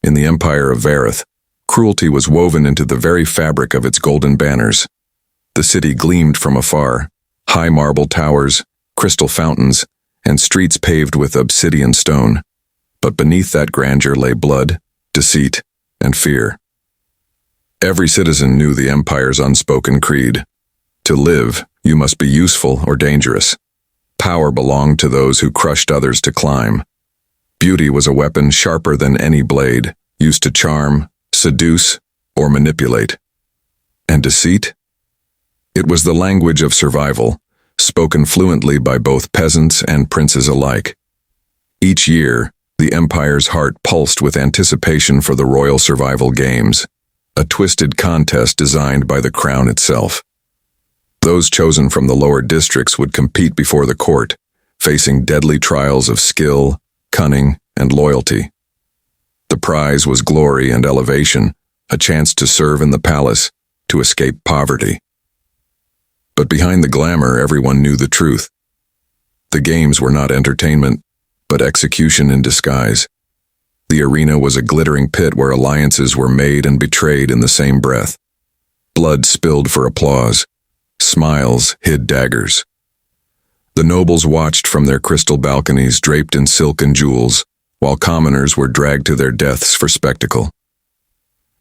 In the empire of Vareth, cruelty was woven into the very fabric of its golden banners. The city gleamed from afar, high marble towers, crystal fountains, and streets paved with obsidian stone. But beneath that grandeur lay blood, deceit, and fear. Every citizen knew the empire's unspoken creed. To live, you must be useful or dangerous. Power belonged to those who crushed others to climb. Beauty was a weapon sharper than any blade, used to charm, seduce, or manipulate. And deceit? It was the language of survival, spoken fluently by both peasants and princes alike. Each year, the empire's heart pulsed with anticipation for the Royal Survival Games, a twisted contest designed by the crown itself. Those chosen from the lower districts would compete before the court, facing deadly trials of skill, cunning, and loyalty. The prize was glory and elevation, a chance to serve in the palace, to escape poverty. But behind the glamour, everyone knew the truth. The games were not entertainment, but execution in disguise. The arena was a glittering pit where alliances were made and betrayed in the same breath. Blood spilled for applause. Smiles hid daggers. The nobles watched from their crystal balconies draped in silk and jewels, while commoners were dragged to their deaths for spectacle.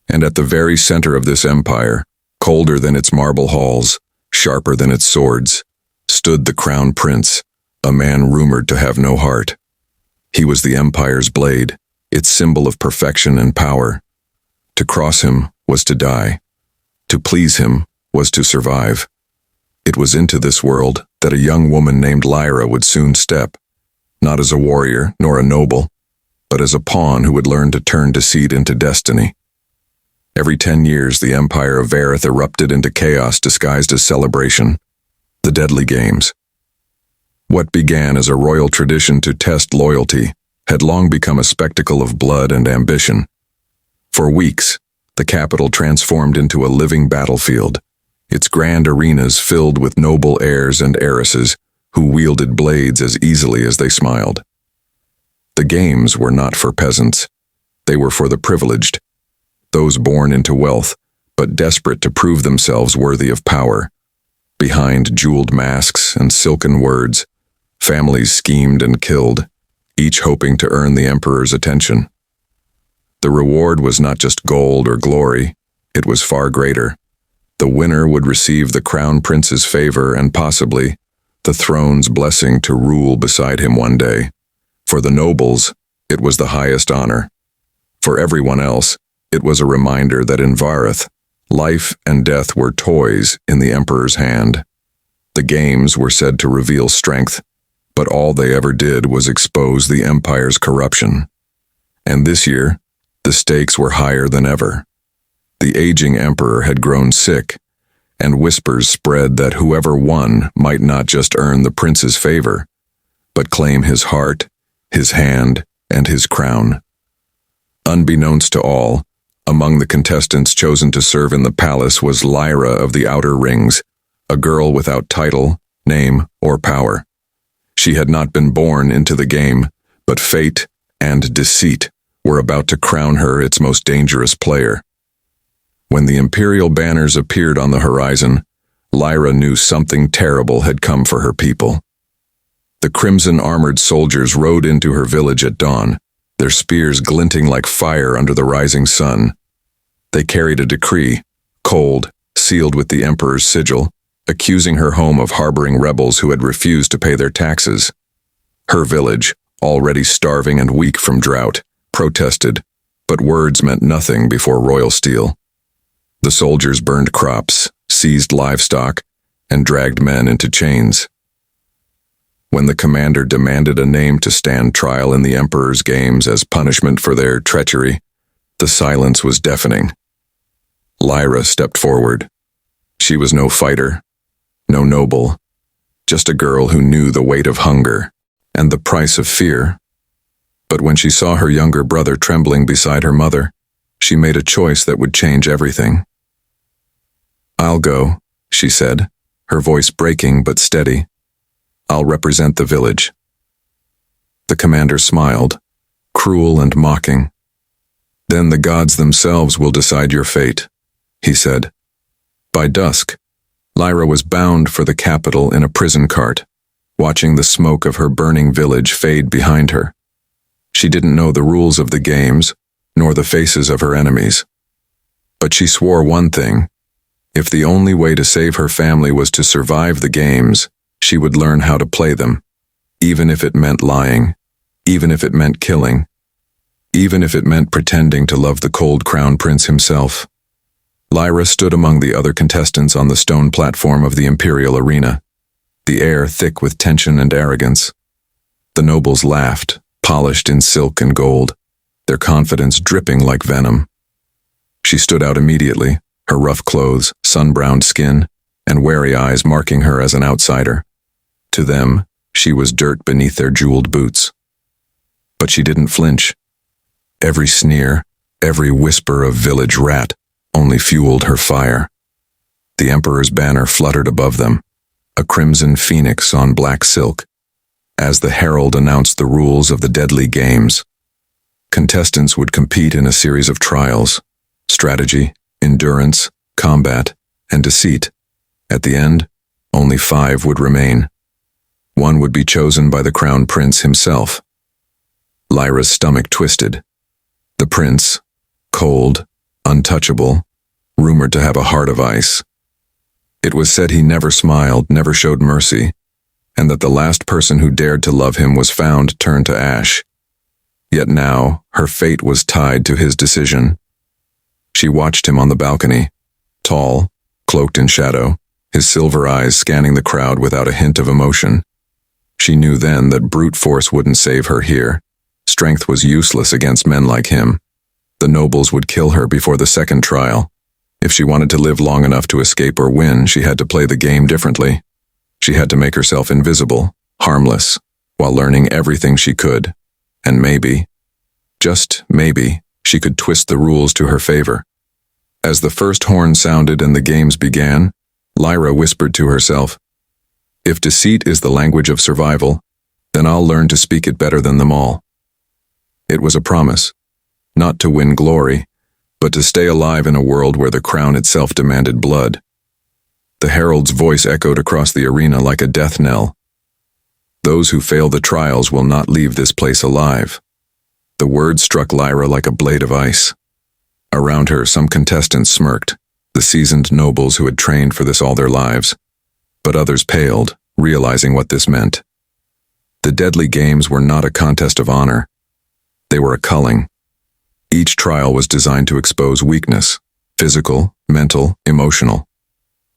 And at the very center of this empire, colder than its marble halls, sharper than its swords, stood the crown prince, a man rumored to have no heart. He was the empire's blade, its symbol of perfection and power. To cross him was to die. To please him was to survive. It was into this world that a young woman named Lira would soon step, not as a warrior nor a noble, but as a pawn who would learn to turn deceit into destiny. Every 10 years, the empire of Vareth erupted into chaos disguised as celebration, the deadly games. What began as a royal tradition to test loyalty had long become a spectacle of blood and ambition. For weeks, the capital transformed into a living battlefield, its grand arenas filled with noble heirs and heiresses who wielded blades as easily as they smiled. The games were not for peasants. They were for the privileged, those born into wealth, but desperate to prove themselves worthy of power. Behind jeweled masks and silken words, families schemed and killed, each hoping to earn the emperor's attention. The reward was not just gold or glory, it was far greater. The winner would receive the crown prince's favor and possibly the throne's blessing to rule beside him one day. For the nobles, it was the highest honor. For everyone else, it was a reminder that in Vareth, life and death were toys in the emperor's hand. The games were said to reveal strength, but all they ever did was expose the empire's corruption. And this year, the stakes were higher than ever. The aging emperor had grown sick, and whispers spread that whoever won might not just earn the prince's favor, but claim his heart, his hand, and his crown. Unbeknownst to all, among the contestants chosen to serve in the palace was Lira of the Outer Rings, a girl without title, name, or power. She had not been born into the game, but fate and deceit were about to crown her its most dangerous player. When the imperial banners appeared on the horizon, Lira knew something terrible had come for her people. The crimson-armored soldiers rode into her village at dawn, their spears glinting like fire under the rising sun. They carried a decree, cold, sealed with the emperor's sigil, accusing her home of harboring rebels who had refused to pay their taxes. Her village, already starving and weak from drought, protested, but words meant nothing before royal steel. The soldiers burned crops, seized livestock, and dragged men into chains. When the commander demanded a name to stand trial in the emperor's games as punishment for their treachery, the silence was deafening. Lira stepped forward. She was no fighter, no noble, just a girl who knew the weight of hunger and the price of fear. But when she saw her younger brother trembling beside her mother, she made a choice that would change everything. "I'll go," she said, her voice breaking but steady. "I'll represent the village." The commander smiled, cruel and mocking. Then the gods themselves will decide your fate, he said. By dusk, Lira was bound for the capital in a prison cart, watching the smoke of her burning village fade behind her. She didn't know the rules of the games, nor the faces of her enemies. But she swore one thing: if the only way to save her family was to survive the games, she would learn how to play them, even if it meant lying, even if it meant killing, even if it meant pretending to love the cold crown prince himself. Lira stood among the other contestants on the stone platform of the imperial arena, the air thick with tension and arrogance. The nobles laughed, polished in silk and gold, their confidence dripping like venom. She stood out immediately, her rough clothes, sun-browned skin, and wary eyes marking her as an outsider. To them, she was dirt beneath their jeweled boots. But she didn't flinch. Every sneer, every whisper of village rat only fueled her fire. The emperor's banner fluttered above them, a crimson phoenix on black silk, as the herald announced the rules of the deadly games. Contestants would compete in a series of trials: strategy, endurance, combat, and deceit. At the end, only 5 would remain. One would be chosen by the crown prince himself. Lyra's stomach twisted. The prince, cold, untouchable, rumored to have a heart of ice. It was said he never smiled, never showed mercy, and that the last person who dared to love him was found turned to ash. Yet now, her fate was tied to his decision. She watched him on the balcony, tall, cloaked in shadow, his silver eyes scanning the crowd without a hint of emotion. She knew then that brute force wouldn't save her here. Strength was useless against men like him. The nobles would kill her before the second trial. If she wanted to live long enough to escape or win, she had to play the game differently. She had to make herself invisible, harmless, while learning everything she could. And maybe, just maybe, she could twist the rules to her favor. As the first horn sounded and the games began, Lira whispered to herself, "If deceit is the language of survival, then I'll learn to speak it better than them all." It was a promise, not to win glory, but to stay alive in a world where the crown itself demanded blood. The herald's voice echoed across the arena like a death knell. "Those who fail the trials will not leave this place alive." The words struck Lira like a blade of ice. Around her, some contestants smirked, the seasoned nobles who had trained for this all their lives. But others paled, realizing what this meant. The deadly games were not a contest of honor. They were a culling. Each trial was designed to expose weakness, physical, mental, emotional.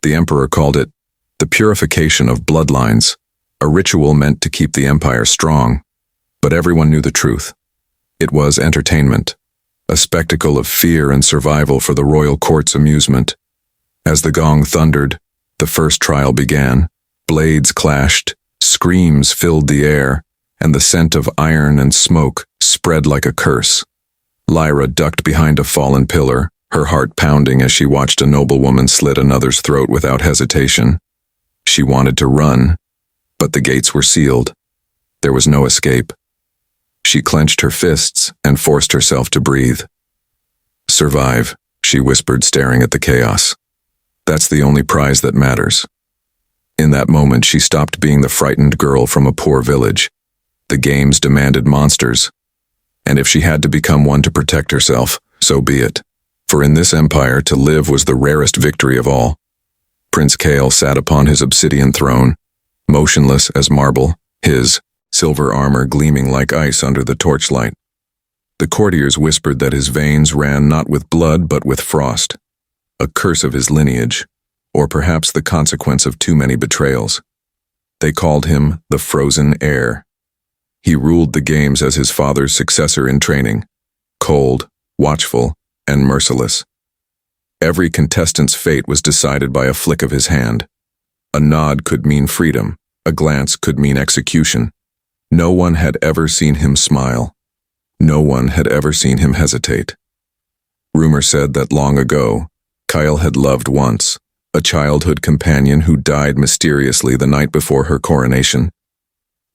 The emperor called it the purification of bloodlines, a ritual meant to keep the empire strong. But everyone knew the truth. It was entertainment, a spectacle of fear and survival for the royal court's amusement. As the gong thundered, the first trial began. Blades clashed, screams filled the air, and the scent of iron and smoke spread like a curse. Lira ducked behind a fallen pillar, her heart pounding as she watched a noblewoman slit another's throat without hesitation. She wanted to run, but the gates were sealed. There was no escape. She clenched her fists and forced herself to breathe. "Survive," she whispered, staring at the chaos. "That's the only prize that matters." In that moment, she stopped being the frightened girl from a poor village. The games demanded monsters, and if she had to become one to protect herself, so be it. For in this empire, to live was the rarest victory of all. Prince Kael sat upon his obsidian throne, motionless as marble, his silver armor gleaming like ice under the torchlight. The courtiers whispered that his veins ran not with blood but with frost, a curse of his lineage, or perhaps the consequence of too many betrayals. They called him the frozen heir. He ruled the games as his father's successor in training, cold, watchful, and merciless. Every contestant's fate was decided by a flick of his hand. A nod could mean freedom, a glance could mean execution. No one had ever seen him smile. No one had ever seen him hesitate. Rumor said that long ago, Kael had loved once, a childhood companion who died mysteriously the night before her coronation.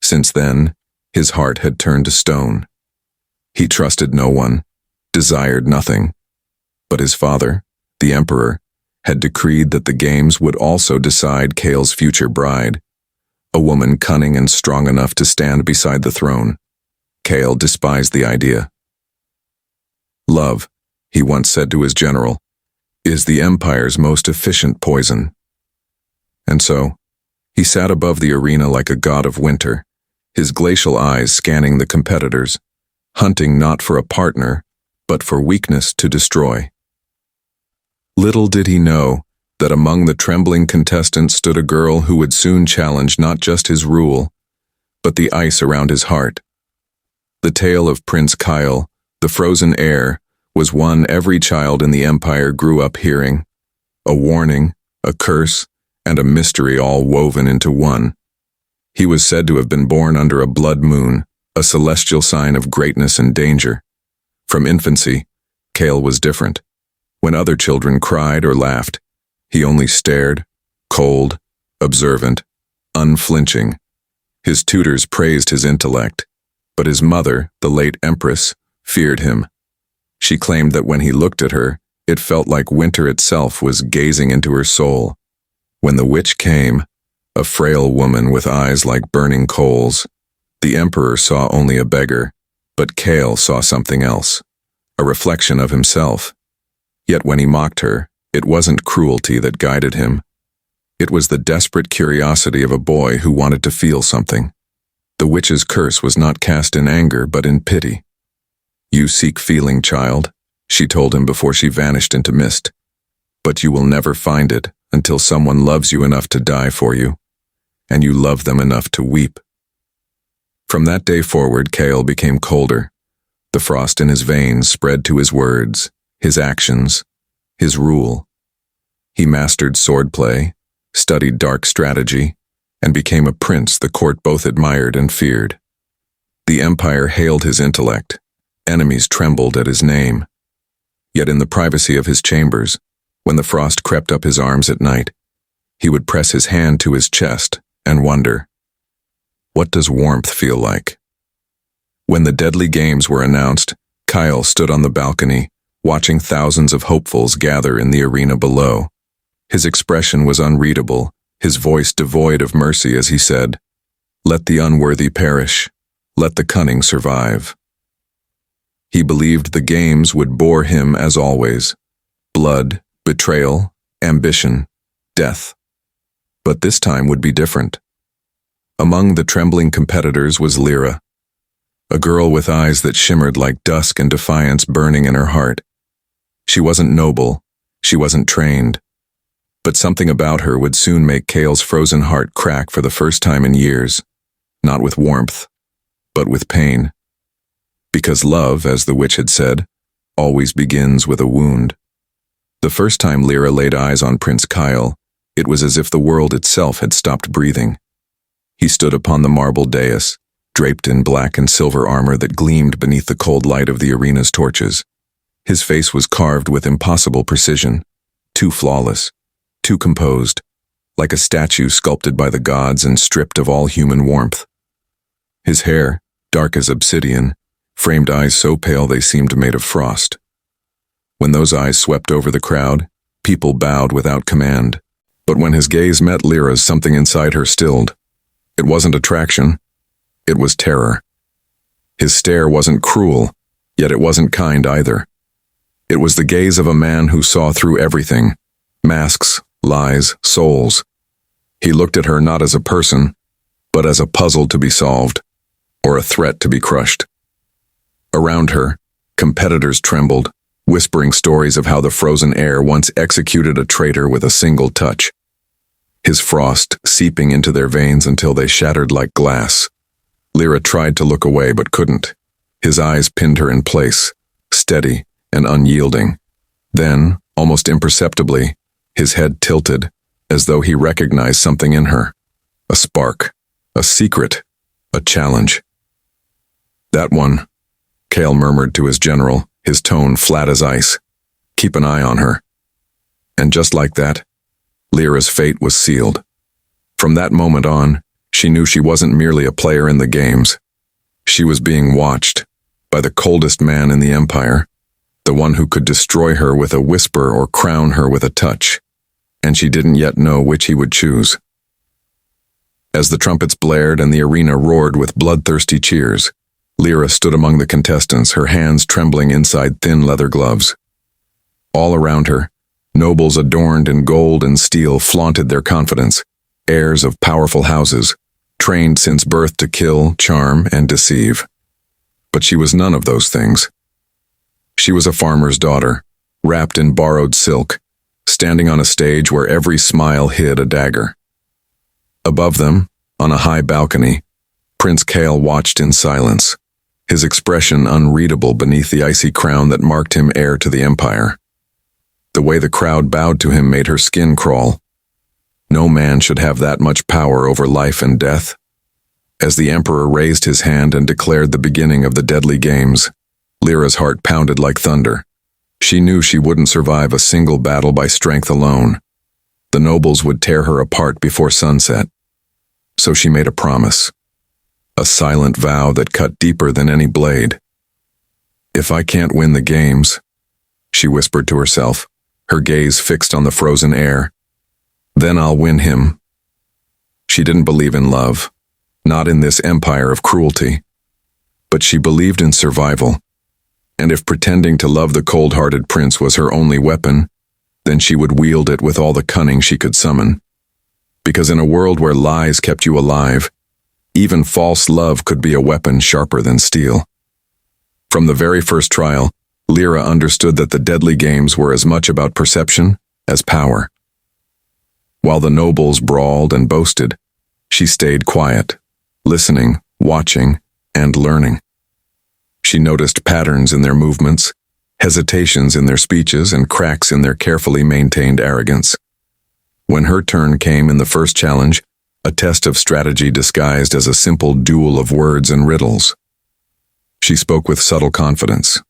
Since then, his heart had turned to stone. He trusted no one, desired nothing. But his father, the emperor, had decreed that the games would also decide Kael's future bride, a woman cunning and strong enough to stand beside the throne. Kael despised the idea. "Love," he once said to his general, "is the empire's most efficient poison." And so, he sat above the arena like a god of winter, his glacial eyes scanning the competitors, hunting not for a partner, but for weakness to destroy. Little did he know that among the trembling contestants stood a girl who would soon challenge not just his rule, but the ice around his heart. The tale of Prince Kael, the frozen heir, was one every child in the empire grew up hearing. A warning, a curse, and a mystery all woven into one. He was said to have been born under a blood moon, a celestial sign of greatness and danger. From infancy, Kael was different. When other children cried or laughed, he only stared, cold, observant, unflinching. His tutors praised his intellect, but his mother, the late empress, feared him. She claimed that when he looked at her, it felt like winter itself was gazing into her soul. When the witch came, a frail woman with eyes like burning coals, the emperor saw only a beggar, but Kael saw something else, a reflection of himself. Yet when he mocked her, it wasn't cruelty that guided him. It was the desperate curiosity of a boy who wanted to feel something. The witch's curse was not cast in anger, but in pity. "You seek feeling, child," she told him before she vanished into mist. "But you will never find it until someone loves you enough to die for you, and you love them enough to weep." From that day forward, Kael became colder. The frost in his veins spread to his words, his actions, his rule. He mastered swordplay, studied dark strategy, and became a prince the court both admired and feared. The empire hailed his intellect. Enemies trembled at his name. Yet in the privacy of his chambers, when the frost crept up his arms at night, he would press his hand to his chest and wonder, what does warmth feel like? When the deadly games were announced, Kael stood on the balcony, watching thousands of hopefuls gather in the arena below. His expression was unreadable, his voice devoid of mercy as he said, "Let the unworthy perish, let the cunning survive." He believed the games would bore him as always. Blood, betrayal, ambition, death. But this time would be different. Among the trembling competitors was Lira, a girl with eyes that shimmered like dusk and defiance burning in her heart. She wasn't noble, she wasn't trained, but something about her would soon make Kael's frozen heart crack for the first time in years, not with warmth, but with pain. Because love, as the witch had said, always begins with a wound. The first time Lira laid eyes on Prince Kael, it was as if the world itself had stopped breathing. He stood upon the marble dais, draped in black and silver armor that gleamed beneath the cold light of the arena's torches. His face was carved with impossible precision, too flawless, too composed, like a statue sculpted by the gods and stripped of all human warmth. His hair, dark as obsidian, framed eyes so pale they seemed made of frost. When those eyes swept over the crowd, people bowed without command. But when his gaze met Lira's, something inside her stilled. It wasn't attraction, it was terror. His stare wasn't cruel, yet it wasn't kind either. It was the gaze of a man who saw through everything, masks, lies, souls. He looked at her not as a person, but as a puzzle to be solved, or a threat to be crushed. Around her, competitors trembled, whispering stories of how the frozen heir once executed a traitor with a single touch, his frost seeping into their veins until they shattered like glass. Lira tried to look away but couldn't. His eyes pinned her in place, steady and unyielding. Then, almost imperceptibly, his head tilted, as though he recognized something in her. A spark, a secret, a challenge. "That one," Kael murmured to his general, his tone flat as ice. "Keep an eye on her." And just like that, Lira's fate was sealed. From that moment on, she knew she wasn't merely a player in the games. She was being watched by the coldest man in the empire, the one who could destroy her with a whisper or crown her with a touch, and she didn't yet know which he would choose. As the trumpets blared and the arena roared with bloodthirsty cheers, Lira stood among the contestants, her hands trembling inside thin leather gloves. All around her, nobles adorned in gold and steel flaunted their confidence, heirs of powerful houses, trained since birth to kill, charm, and deceive. But she was none of those things. She was a farmer's daughter, wrapped in borrowed silk, standing on a stage where every smile hid a dagger. Above them, on a high balcony, Prince Kael watched in silence, his expression unreadable beneath the icy crown that marked him heir to the empire. The way the crowd bowed to him made her skin crawl. No man should have that much power over life and death. As the emperor raised his hand and declared the beginning of the deadly games, Lira's heart pounded like thunder. She knew she wouldn't survive a single battle by strength alone. The nobles would tear her apart before sunset. So she made a promise, a silent vow that cut deeper than any blade. "If I can't win the games," she whispered to herself, her gaze fixed on the frozen air, "then I'll win him." She didn't believe in love, not in this empire of cruelty, but she believed in survival. And if pretending to love the cold-hearted prince was her only weapon, then she would wield it with all the cunning she could summon. Because in a world where lies kept you alive, even false love could be a weapon sharper than steel. From the very first trial, Lira understood that the deadly games were as much about perception as power. While the nobles brawled and boasted, she stayed quiet, listening, watching, and learning. She noticed patterns in their movements, hesitations in their speeches, and cracks in their carefully maintained arrogance. When her turn came in the first challenge, a test of strategy disguised as a simple duel of words and riddles, she spoke with subtle confidence.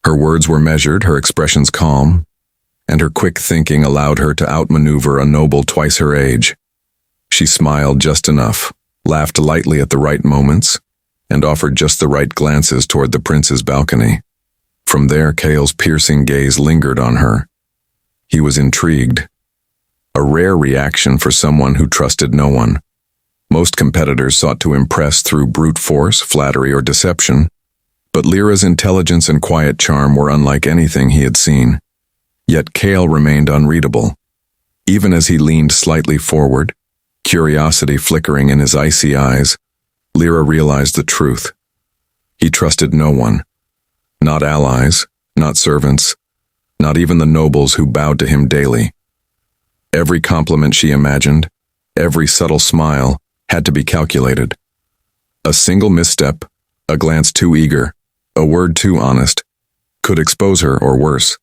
Her words were measured, her expressions calm, and her quick thinking allowed her to outmaneuver a noble twice her age. She smiled just enough, laughed lightly at the right moments, and offered just the right glances toward the prince's balcony. From there, Kael's piercing gaze lingered on her. He was intrigued, a rare reaction for someone who trusted no one. Most competitors sought to impress through brute force, flattery, or deception, but Lira's intelligence and quiet charm were unlike anything he had seen. Yet Kael remained unreadable. Even as he leaned slightly forward, curiosity flickering in his icy eyes, Lira realized the truth. He trusted no one. Not allies, not servants, not even the nobles who bowed to him daily. Every compliment she imagined, every subtle smile, had to be calculated. A single misstep, a glance too eager, a word too honest, could expose her, or worse,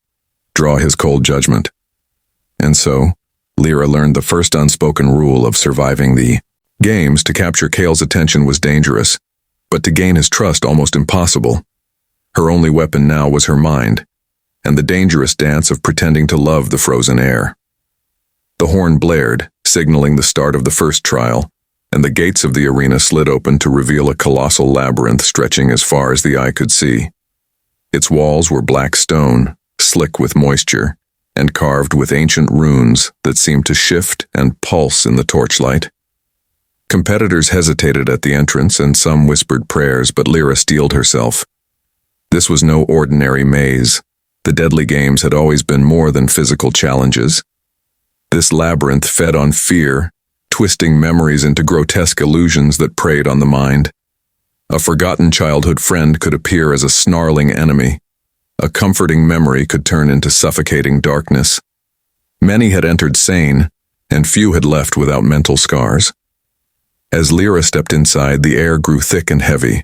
draw his cold judgment. And so, Lira learned the first unspoken rule of surviving the games. To capture Kael's attention was dangerous, but to gain his trust almost impossible. Her only weapon now was her mind, and the dangerous dance of pretending to love the frozen air. The horn blared, signaling the start of the first trial, and the gates of the arena slid open to reveal a colossal labyrinth stretching as far as the eye could see. Its walls were black stone, slick with moisture, and carved with ancient runes that seemed to shift and pulse in the torchlight. Competitors hesitated at the entrance, and some whispered prayers, but Lira steeled herself. This was no ordinary maze. The deadly games had always been more than physical challenges. This labyrinth fed on fear, twisting memories into grotesque illusions that preyed on the mind. A forgotten childhood friend could appear as a snarling enemy. A comforting memory could turn into suffocating darkness. Many had entered sane, and few had left without mental scars. As Lira stepped inside, the air grew thick and heavy.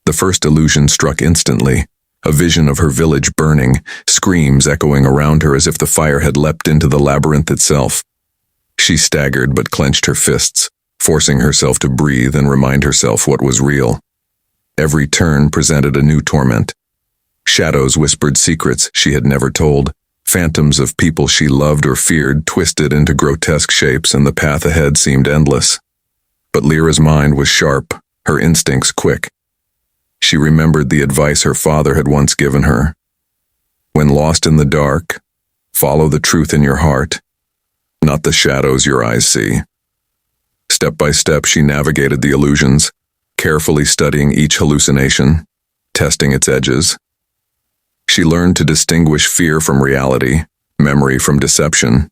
The first illusion struck instantly, a vision of her village burning, screams echoing around her as if the fire had leapt into the labyrinth itself. She staggered but clenched her fists, forcing herself to breathe and remind herself what was real. Every turn presented a new torment. Shadows whispered secrets she had never told. Phantoms of people she loved or feared twisted into grotesque shapes, and the path ahead seemed endless. But Lira's mind was sharp, her instincts quick. She remembered the advice her father had once given her. When lost in the dark, follow the truth in your heart, not the shadows your eyes see. Step by step, she navigated the illusions, carefully studying each hallucination, testing its edges. She learned to distinguish fear from reality, memory from deception.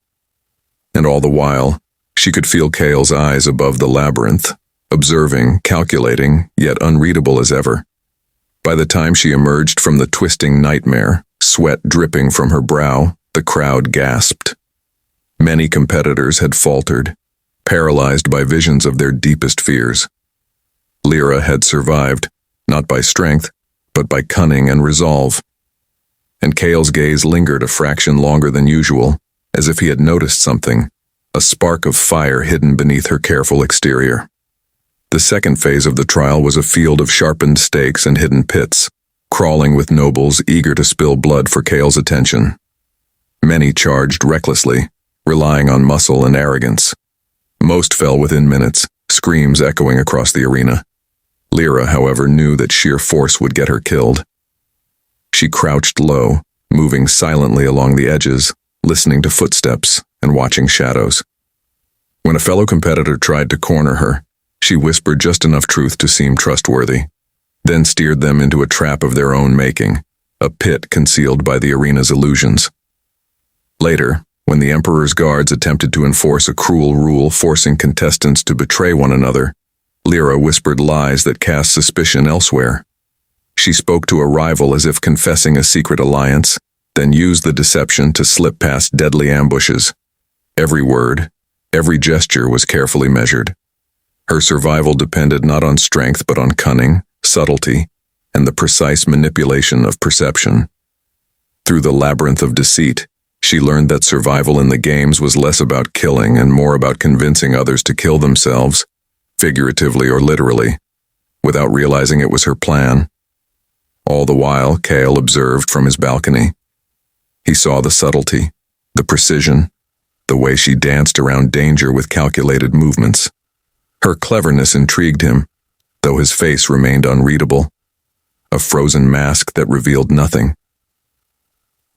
And all the while, she could feel Kael's eyes above the labyrinth, observing, calculating, yet unreadable as ever. By the time she emerged from the twisting nightmare, sweat dripping from her brow, the crowd gasped. Many competitors had faltered, paralyzed by visions of their deepest fears. Lira had survived, not by strength, but by cunning and resolve. And Kael's gaze lingered a fraction longer than usual, as if he had noticed something, a spark of fire hidden beneath her careful exterior. The second phase of the trial was a field of sharpened stakes and hidden pits, crawling with nobles eager to spill blood for Kael's attention. Many charged recklessly, relying on muscle and arrogance. Most fell within minutes, screams echoing across the arena. Lira, however, knew that sheer force would get her killed. She crouched low, moving silently along the edges, listening to footsteps and watching shadows. When a fellow competitor tried to corner her, she whispered just enough truth to seem trustworthy, then steered them into a trap of their own making, a pit concealed by the arena's illusions. Later, when the Emperor's guards attempted to enforce a cruel rule forcing contestants to betray one another, Lira whispered lies that cast suspicion elsewhere. She spoke to a rival as if confessing a secret alliance, then used the deception to slip past deadly ambushes. Every word, every gesture was carefully measured. Her survival depended not on strength but on cunning, subtlety, and the precise manipulation of perception. Through the labyrinth of deceit, she learned that survival in the games was less about killing and more about convincing others to kill themselves, figuratively or literally, without realizing it was her plan. All the while, Kael observed from his balcony. He saw the subtlety, the precision, the way she danced around danger with calculated movements. Her cleverness intrigued him, though his face remained unreadable, a frozen mask that revealed nothing.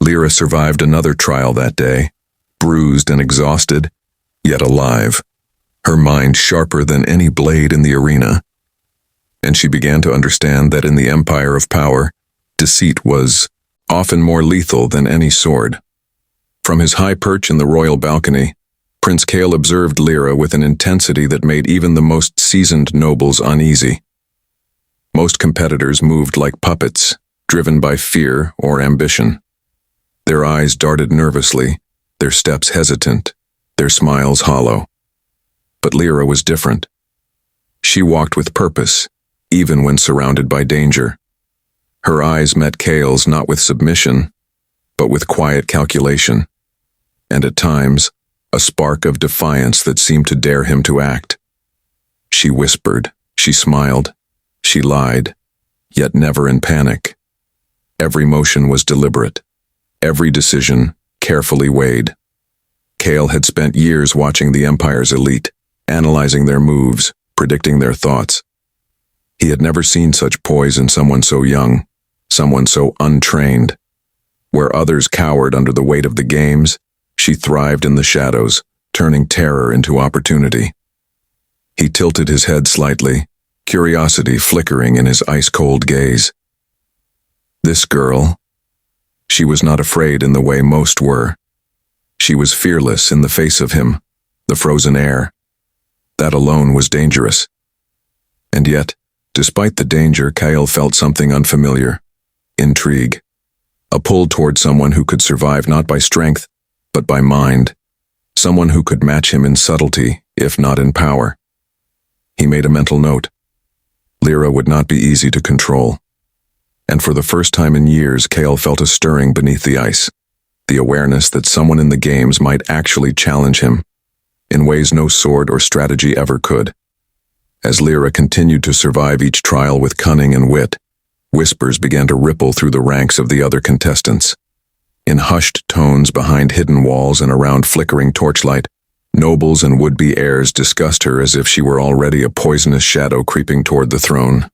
Lira survived another trial that day, bruised and exhausted, yet alive, her mind sharper than any blade in the arena. And she began to understand that in the empire of power, deceit was often more lethal than any sword. From his high perch in the royal balcony, Prince Kael observed Lira with an intensity that made even the most seasoned nobles uneasy. Most competitors moved like puppets, driven by fear or ambition. Their eyes darted nervously, their steps hesitant, their smiles hollow. But Lira was different. She walked with purpose, even when surrounded by danger. Her eyes met Kael's not with submission, but with quiet calculation, and at times, a spark of defiance that seemed to dare him to act. She whispered, she smiled, she lied, yet never in panic. Every motion was deliberate, every decision carefully weighed. Kael had spent years watching the Empire's elite, analyzing their moves, predicting their thoughts. He had never seen such poise in someone so young, someone so untrained. Where others cowered under the weight of the games, she thrived in the shadows, turning terror into opportunity. He tilted his head slightly, curiosity flickering in his ice-cold gaze. This girl, she was not afraid in the way most were. She was fearless in the face of him, the frozen air. That alone was dangerous. And yet, despite the danger, Kael felt something unfamiliar. Intrigue. A pull toward someone who could survive not by strength, but by mind. Someone who could match him in subtlety, if not in power. He made a mental note. Lira would not be easy to control. And for the first time in years, Kael felt a stirring beneath the ice. The awareness that someone in the games might actually challenge him, in ways no sword or strategy ever could. As Lira continued to survive each trial with cunning and wit, whispers began to ripple through the ranks of the other contestants. In hushed tones behind hidden walls and around flickering torchlight, nobles and would-be heirs discussed her as if she were already a poisonous shadow creeping toward the throne.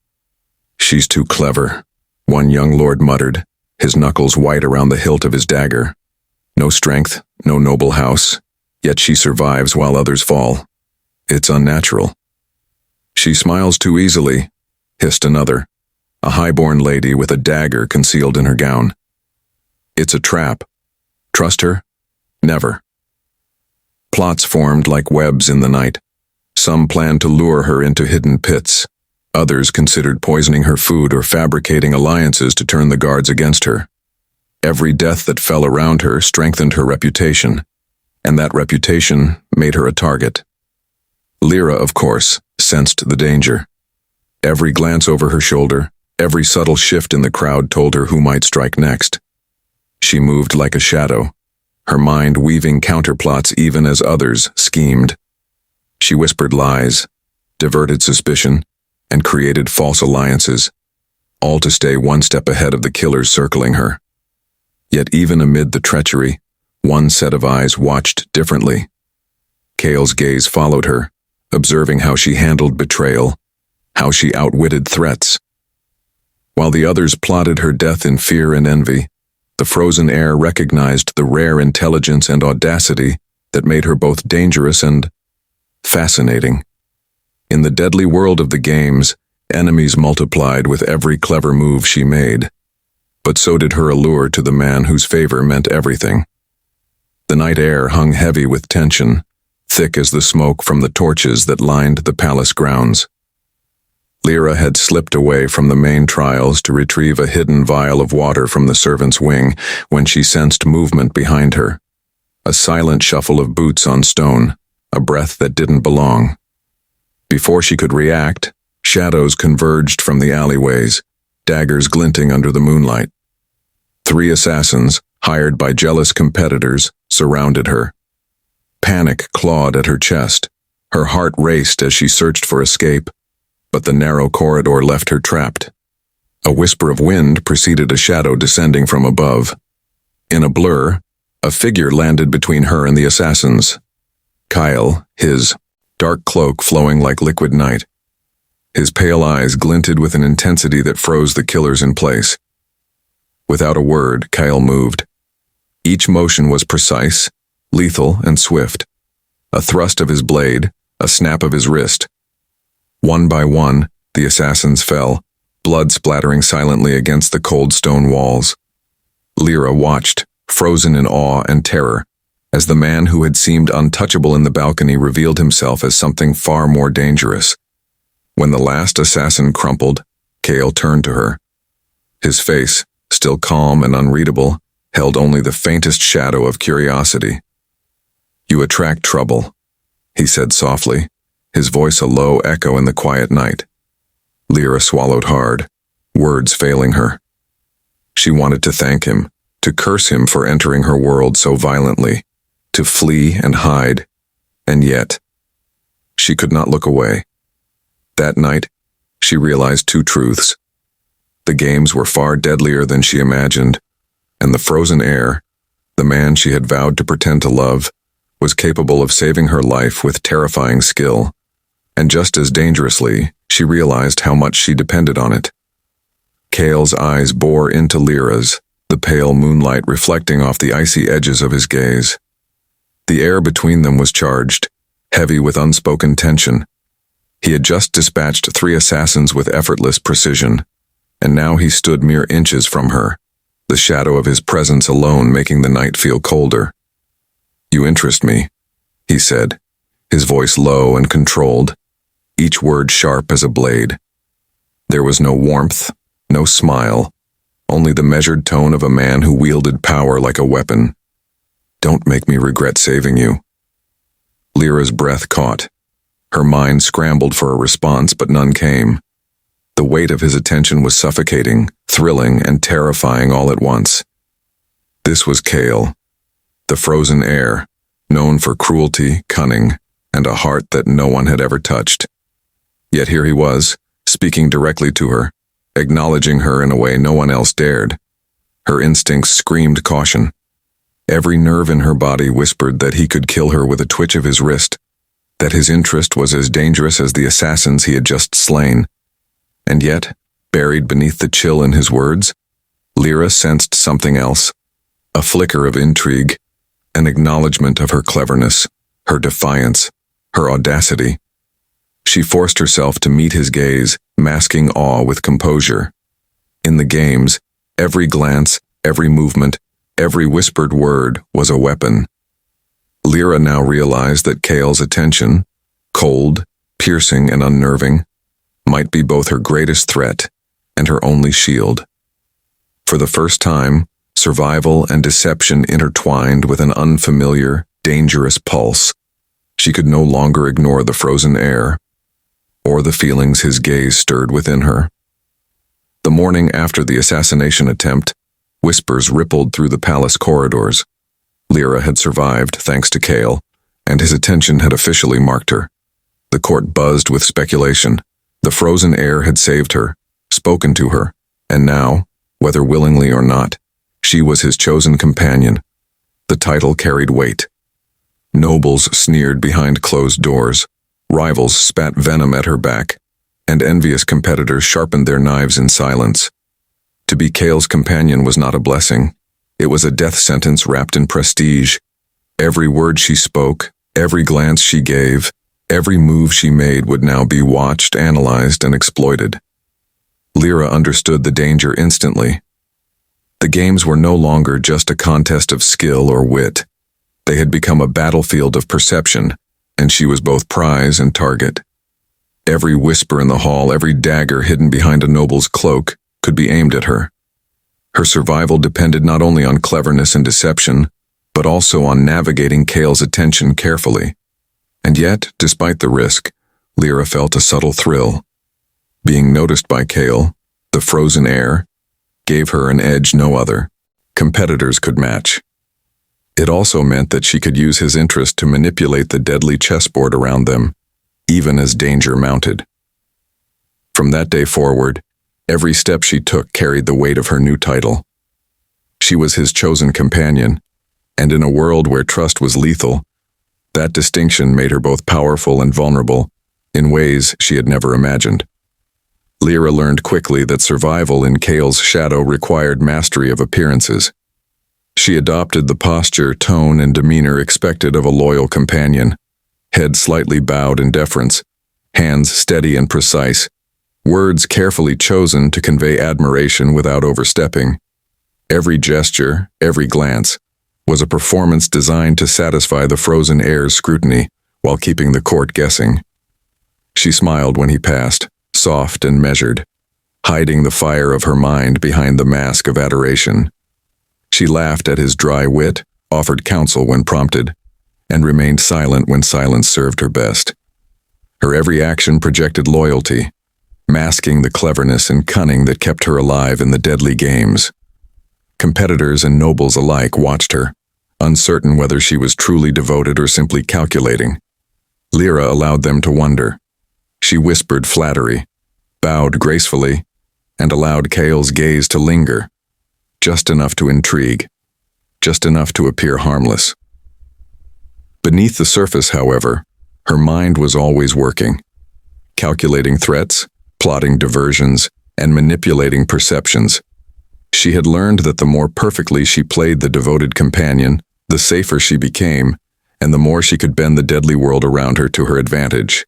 "She's too clever," one young lord muttered, his knuckles white around the hilt of his dagger. No strength, no noble house, yet she survives while others fall. It's unnatural. She smiles too easily, hissed another, a high-born lady with a dagger concealed in her gown. It's a trap. Trust her? Never. Plots formed like webs in the night. Some planned to lure her into hidden pits. Others considered poisoning her food or fabricating alliances to turn the guards against her. Every death that fell around her strengthened her reputation, and that reputation made her a target. Lira, of course, sensed the danger. Every glance over her shoulder, every subtle shift in the crowd told her who might strike next. She moved like a shadow, her mind weaving counterplots even as others schemed. She whispered lies, diverted suspicion, and created false alliances, all to stay one step ahead of the killers circling her. Yet even amid the treachery, one set of eyes watched differently. Kael's gaze followed her, observing how she handled betrayal, how she outwitted threats. While the others plotted her death in fear and envy, the frozen air recognized the rare intelligence and audacity that made her both dangerous and fascinating. In the deadly world of the games, enemies multiplied with every clever move she made. But so did her allure to the man whose favor meant everything. The night air hung heavy with tension, thick as the smoke from the torches that lined the palace grounds. Lira had slipped away from the main trials to retrieve a hidden vial of water from the servant's wing when she sensed movement behind her. A silent shuffle of boots on stone, a breath that didn't belong. Before she could react, shadows converged from the alleyways, daggers glinting under the moonlight. 3 assassins, hired by jealous competitors, surrounded her. Panic clawed at her chest. Her heart raced as she searched for escape, but the narrow corridor left her trapped. A whisper of wind preceded a shadow descending from above. In a blur, a figure landed between her and the assassins. Kael, his dark cloak flowing like liquid night. His pale eyes glinted with an intensity that froze the killers in place. Without a word, Kael moved. Each motion was precise, lethal, and swift. A thrust of his blade, a snap of his wrist. One by one, the assassins fell, blood splattering silently against the cold stone walls. Lira watched, frozen in awe and terror, as the man who had seemed untouchable in the balcony revealed himself as something far more dangerous. When the last assassin crumpled, Kael turned to her. His face, still calm and unreadable, held only the faintest shadow of curiosity. "You attract trouble," he said softly, his voice a low echo in the quiet night. Lira swallowed hard, words failing her. She wanted to thank him, to curse him for entering her world so violently, to flee and hide, and yet she could not look away. That night, she realized 2 truths. The games were far deadlier than she imagined, and the frozen air, the man she had vowed to pretend to love, was capable of saving her life with terrifying skill, and just as dangerously, she realized how much she depended on it. Kael's eyes bore into Lira's, the pale moonlight reflecting off the icy edges of his gaze. The air between them was charged, heavy with unspoken tension. He had just dispatched 3 assassins with effortless precision, and now he stood mere inches from her, the shadow of his presence alone making the night feel colder. "You interest me," he said, his voice low and controlled, each word sharp as a blade. There was no warmth, no smile, only the measured tone of a man who wielded power like a weapon. "Don't make me regret saving you." Lira's breath caught. Her mind scrambled for a response, but none came. The weight of his attention was suffocating, thrilling, and terrifying all at once. This was Kael, the frozen heir, known for cruelty, cunning, and a heart that no one had ever touched. Yet here he was, speaking directly to her, acknowledging her in a way no one else dared. Her instincts screamed caution. Every nerve in her body whispered that he could kill her with a twitch of his wrist, that his interest was as dangerous as the assassins he had just slain. And yet, buried beneath the chill in his words, Lira sensed something else, a flicker of intrigue, an acknowledgement of her cleverness, her defiance, her audacity. She forced herself to meet his gaze, masking awe with composure. In the games, every glance, every movement, every whispered word was a weapon. Lira now realized that Kael's attention, cold, piercing, and unnerving, might be both her greatest threat and her only shield. For the first time, survival and deception intertwined with an unfamiliar, dangerous pulse. She could no longer ignore the frozen air, or the feelings his gaze stirred within her. The morning after the assassination attempt, whispers rippled through the palace corridors. Lira had survived thanks to Kael, and his attention had officially marked her. The court buzzed with speculation. The frozen air had saved her, spoken to her, and now, whether willingly or not, she was his chosen companion. The title carried weight. Nobles sneered behind closed doors, rivals spat venom at her back, and envious competitors sharpened their knives in silence. To be Kael's companion was not a blessing. It was a death sentence wrapped in prestige. Every word she spoke, every glance she gave, every move she made would now be watched, analyzed, and exploited. Lira understood the danger instantly. The games were no longer just a contest of skill or wit. They had become a battlefield of perception, and she was both prize and target. Every whisper in the hall, every dagger hidden behind a noble's cloak, could be aimed at her. Her survival depended not only on cleverness and deception, but also on navigating Kael's attention carefully. And yet, despite the risk, Lira felt a subtle thrill. Being noticed by Kael, the frozen air, gave her an edge no other competitors could match. It also meant that she could use his interest to manipulate the deadly chessboard around them, even as danger mounted. From that day forward, every step she took carried the weight of her new title. She was his chosen companion, and in a world where trust was lethal, that distinction made her both powerful and vulnerable in ways she had never imagined. Lira learned quickly that survival in Kael's shadow required mastery of appearances. She adopted the posture, tone, and demeanor expected of a loyal companion, head slightly bowed in deference, hands steady and precise, words carefully chosen to convey admiration without overstepping. Every gesture, every glance, was a performance designed to satisfy the frozen air's scrutiny while keeping the court guessing. She smiled when he passed, soft and measured, hiding the fire of her mind behind the mask of adoration. She laughed at his dry wit, offered counsel when prompted, and remained silent when silence served her best. Her every action projected loyalty, masking the cleverness and cunning that kept her alive in the deadly games. Competitors and nobles alike watched her, uncertain whether she was truly devoted or simply calculating. Lira allowed them to wonder. She whispered flattery, bowed gracefully, and allowed Kael's gaze to linger, just enough to intrigue, just enough to appear harmless. Beneath the surface, however, her mind was always working, calculating threats, plotting diversions, and manipulating perceptions. She had learned that the more perfectly she played the devoted companion, the safer she became, and the more she could bend the deadly world around her to her advantage.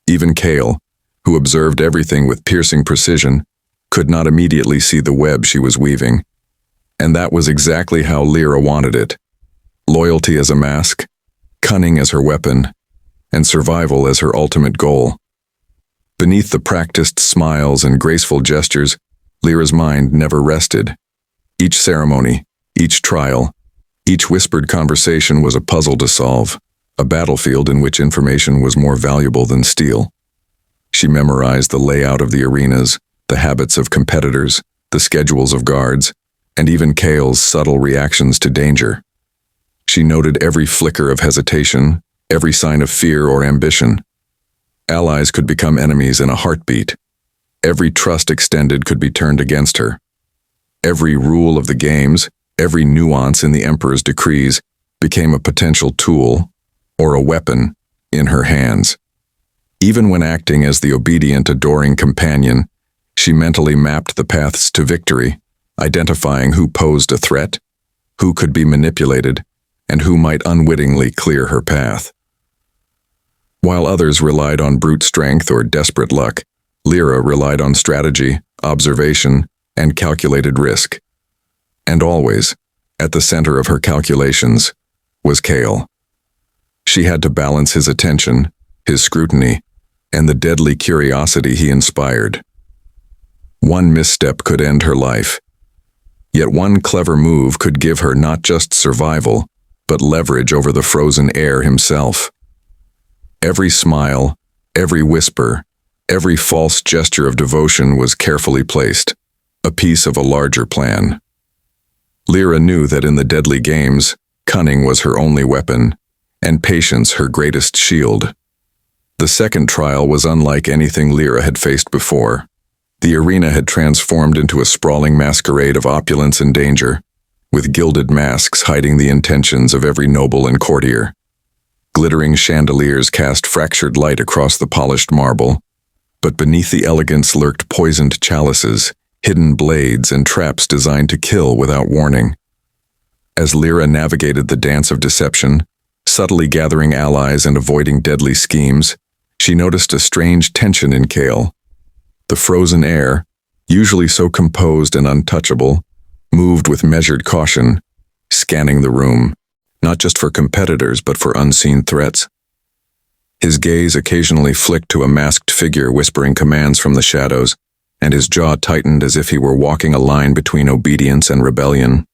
Even Kael, who observed everything with piercing precision, could not immediately see the web she was weaving. And that was exactly how Lira wanted it. Loyalty as a mask, cunning as her weapon, and survival as her ultimate goal. Beneath the practiced smiles and graceful gestures, Lira's mind never rested. Each ceremony, each trial, each whispered conversation was a puzzle to solve, a battlefield in which information was more valuable than steel. She memorized the layout of the arenas, the habits of competitors, the schedules of guards, and even Kael's subtle reactions to danger. She noted every flicker of hesitation, every sign of fear or ambition. Allies could become enemies in a heartbeat. Every trust extended could be turned against her. Every rule of the games, every nuance in the Emperor's decrees became a potential tool, or a weapon, in her hands. Even when acting as the obedient, adoring companion, she mentally mapped the paths to victory, identifying who posed a threat, who could be manipulated, and who might unwittingly clear her path. While others relied on brute strength or desperate luck, Lira relied on strategy, observation, and calculated risk. And always, at the center of her calculations, was Kael. She had to balance his attention, his scrutiny, and the deadly curiosity he inspired. One misstep could end her life. Yet one clever move could give her not just survival, but leverage over the frozen heir himself. Every smile, every whisper, every false gesture of devotion was carefully placed, a piece of a larger plan. Lira knew that in the deadly games, cunning was her only weapon, and patience her greatest shield. The second trial was unlike anything Lira had faced before. The arena had transformed into a sprawling masquerade of opulence and danger, with gilded masks hiding the intentions of every noble and courtier. Glittering chandeliers cast fractured light across the polished marble, but beneath the elegance lurked poisoned chalices, hidden blades, and traps designed to kill without warning. As Lira navigated the dance of deception, subtly gathering allies and avoiding deadly schemes, she noticed a strange tension in Kael. The frozen heir, usually so composed and untouchable, moved with measured caution, scanning the room, not just for competitors but for unseen threats. His gaze occasionally flicked to a masked figure whispering commands from the shadows, and his jaw tightened as if he were walking a line between obedience and rebellion.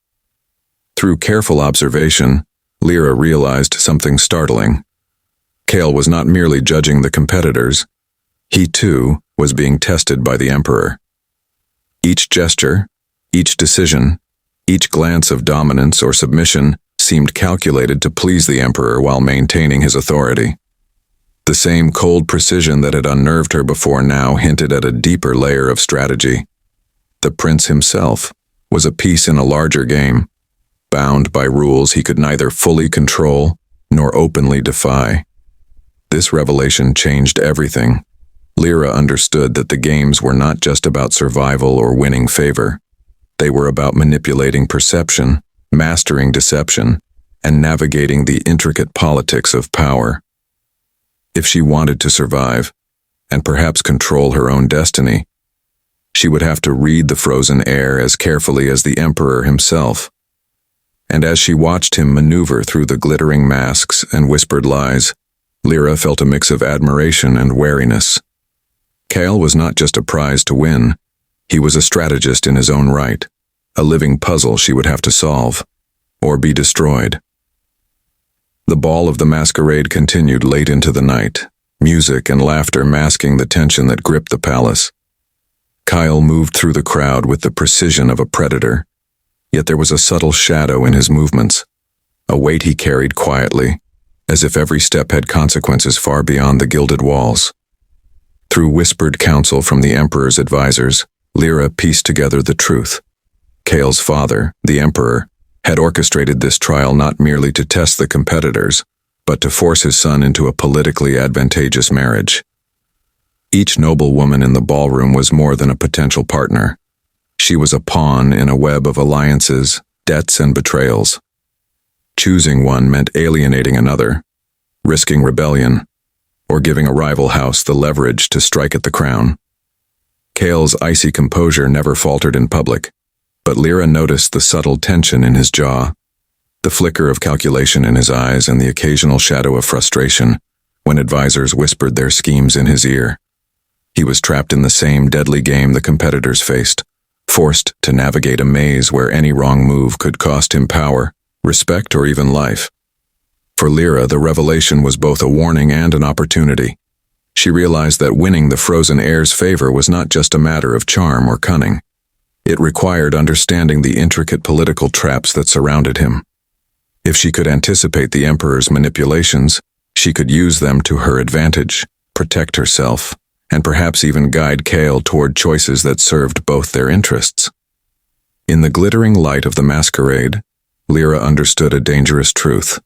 Through careful observation, Lira realized something startling. Kael was not merely judging the competitors. He, too, was being tested by the Emperor. Each gesture, each decision, each glance of dominance or submission seemed calculated to please the Emperor while maintaining his authority. The same cold precision that had unnerved her before now hinted at a deeper layer of strategy. The prince himself was a piece in a larger game, bound by rules he could neither fully control nor openly defy. This revelation changed everything. Lira understood that the games were not just about survival or winning favor. They were about manipulating perception, mastering deception, and navigating the intricate politics of power. If she wanted to survive, and perhaps control her own destiny, she would have to read the frozen heir as carefully as the Emperor himself. And as she watched him maneuver through the glittering masks and whispered lies, Lira felt a mix of admiration and wariness. Kael was not just a prize to win, he was a strategist in his own right, a living puzzle she would have to solve, or be destroyed. The ball of the masquerade continued late into the night, music and laughter masking the tension that gripped the palace. Kael moved through the crowd with the precision of a predator, yet there was a subtle shadow in his movements, a weight he carried quietly, as if every step had consequences far beyond the gilded walls. Through whispered counsel from the Emperor's advisors, Lira pieced together the truth. Kael's father, the Emperor, had orchestrated this trial not merely to test the competitors, but to force his son into a politically advantageous marriage. Each noble woman in the ballroom was more than a potential partner. She was a pawn in a web of alliances, debts, and betrayals. Choosing one meant alienating another, risking rebellion, or giving a rival house the leverage to strike at the crown. Kael's icy composure never faltered in public, but Lira noticed the subtle tension in his jaw, the flicker of calculation in his eyes, and the occasional shadow of frustration when advisors whispered their schemes in his ear. He was trapped in the same deadly game the competitors faced, forced to navigate a maze where any wrong move could cost him power, respect, or even life. For Lira, the revelation was both a warning and an opportunity. She realized that winning the frozen heir's favor was not just a matter of charm or cunning. It required understanding the intricate political traps that surrounded him. If she could anticipate the Emperor's manipulations, she could use them to her advantage, protect herself, and perhaps even guide Kael toward choices that served both their interests. In the glittering light of the masquerade, Lira understood a dangerous truth.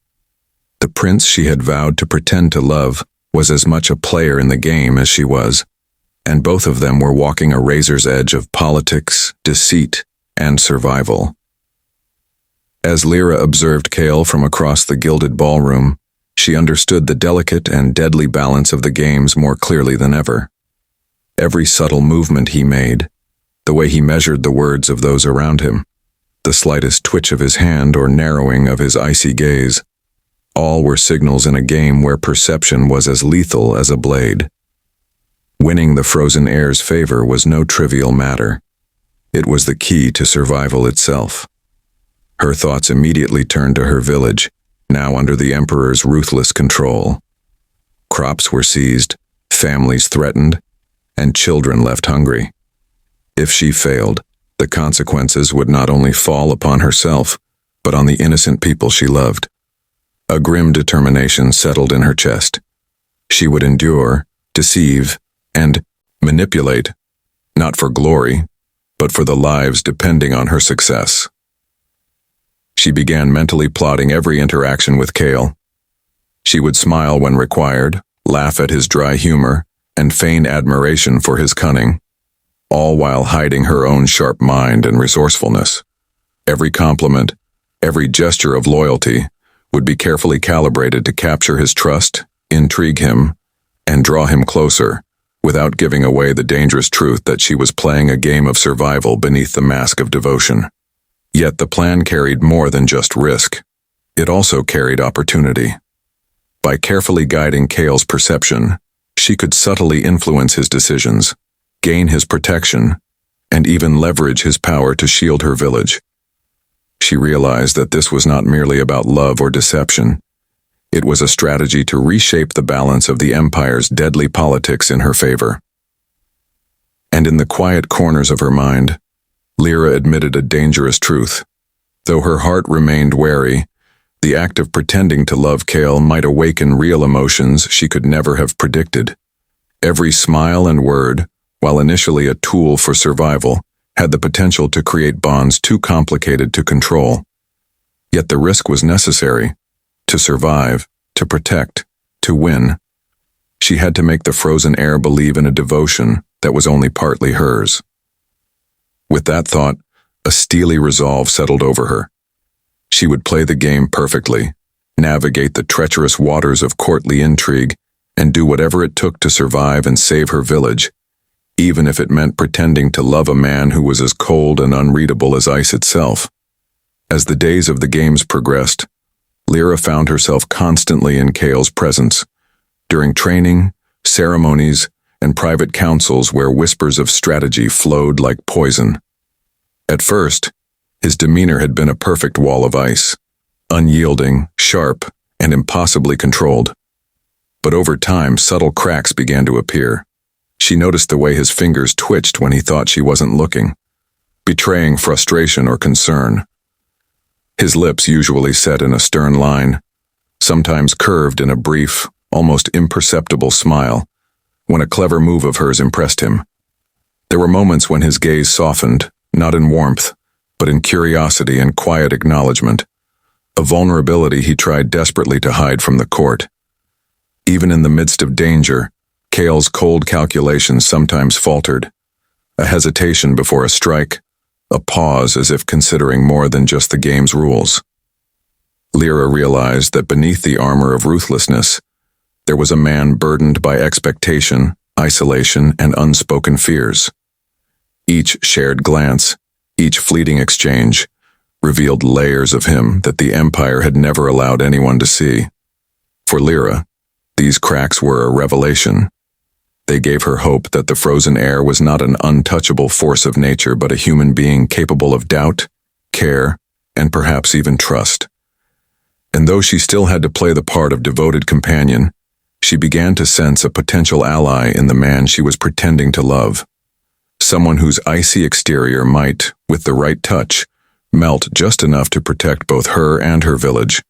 The prince she had vowed to pretend to love was as much a player in the game as she was, and both of them were walking a razor's edge of politics, deceit, and survival. As Lira observed Kael from across the gilded ballroom, she understood the delicate and deadly balance of the games more clearly than ever. Every subtle movement he made, the way he measured the words of those around him, the slightest twitch of his hand or narrowing of his icy gaze, all were signals in a game where perception was as lethal as a blade. Winning the frozen air's favor was no trivial matter. It was the key to survival itself. Her thoughts immediately turned to her village, now under the Emperor's ruthless control. Crops were seized, families threatened, and children left hungry. If she failed, the consequences would not only fall upon herself, but on the innocent people she loved. A grim determination settled in her chest. She would endure, deceive, and manipulate, not for glory, but for the lives depending on her success. She began mentally plotting every interaction with Kael. She would smile when required, laugh at his dry humor, and feign admiration for his cunning, all while hiding her own sharp mind and resourcefulness. Every compliment, every gesture of loyalty would be carefully calibrated to capture his trust, intrigue him, and draw him closer, without giving away the dangerous truth that she was playing a game of survival beneath the mask of devotion. Yet the plan carried more than just risk. It also carried opportunity. By carefully guiding Kael's perception, she could subtly influence his decisions, gain his protection, and even leverage his power to shield her village. She realized that this was not merely about love or deception. It was a strategy to reshape the balance of the Empire's deadly politics in her favor. And in the quiet corners of her mind, Lira admitted a dangerous truth. Though her heart remained wary, the act of pretending to love Kael might awaken real emotions she could never have predicted. Every smile and word, while initially a tool for survival, had the potential to create bonds too complicated to control. Yet the risk was necessary. To survive, to protect, to win. She had to make the frozen air believe in a devotion that was only partly hers. With that thought, a steely resolve settled over her. She would play the game perfectly, navigate the treacherous waters of courtly intrigue, and do whatever it took to survive and save her village, even if it meant pretending to love a man who was as cold and unreadable as ice itself. As the days of the games progressed, Lira found herself constantly in Kael's presence, during training, ceremonies, and private councils where whispers of strategy flowed like poison. At first, his demeanor had been a perfect wall of ice, unyielding, sharp, and impossibly controlled. But over time, subtle cracks began to appear. She noticed the way his fingers twitched when he thought she wasn't looking, betraying frustration or concern. His lips usually set in a stern line, sometimes curved in a brief, almost imperceptible smile, when a clever move of hers impressed him. There were moments when his gaze softened, not in warmth, but in curiosity and quiet acknowledgement, a vulnerability he tried desperately to hide from the court. Even in the midst of danger, Kael's cold calculations sometimes faltered, a hesitation before a strike, a pause as if considering more than just the game's rules. Lira realized that beneath the armor of ruthlessness, there was a man burdened by expectation, isolation, and unspoken fears. Each shared glance, each fleeting exchange, revealed layers of him that the Empire had never allowed anyone to see. For Lira, these cracks were a revelation. They gave her hope that the frozen air was not an untouchable force of nature but a human being capable of doubt, care, and perhaps even trust. And though she still had to play the part of devoted companion, she began to sense a potential ally in the man she was pretending to love. Someone whose icy exterior might, with the right touch, melt just enough to protect both her and her village.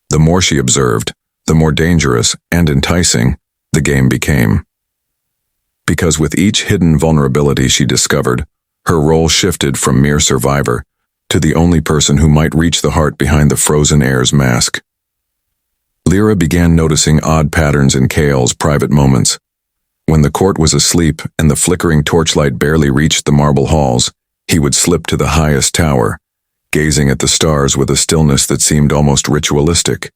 The more she observed, the more dangerous and enticing the game became. Because with each hidden vulnerability she discovered, her role shifted from mere survivor to the only person who might reach the heart behind the frozen air's mask. Lira began noticing odd patterns in Kael's private moments. When the court was asleep and the flickering torchlight barely reached the marble halls, He would slip to the highest tower, gazing at the stars with a stillness that seemed almost ritualistic.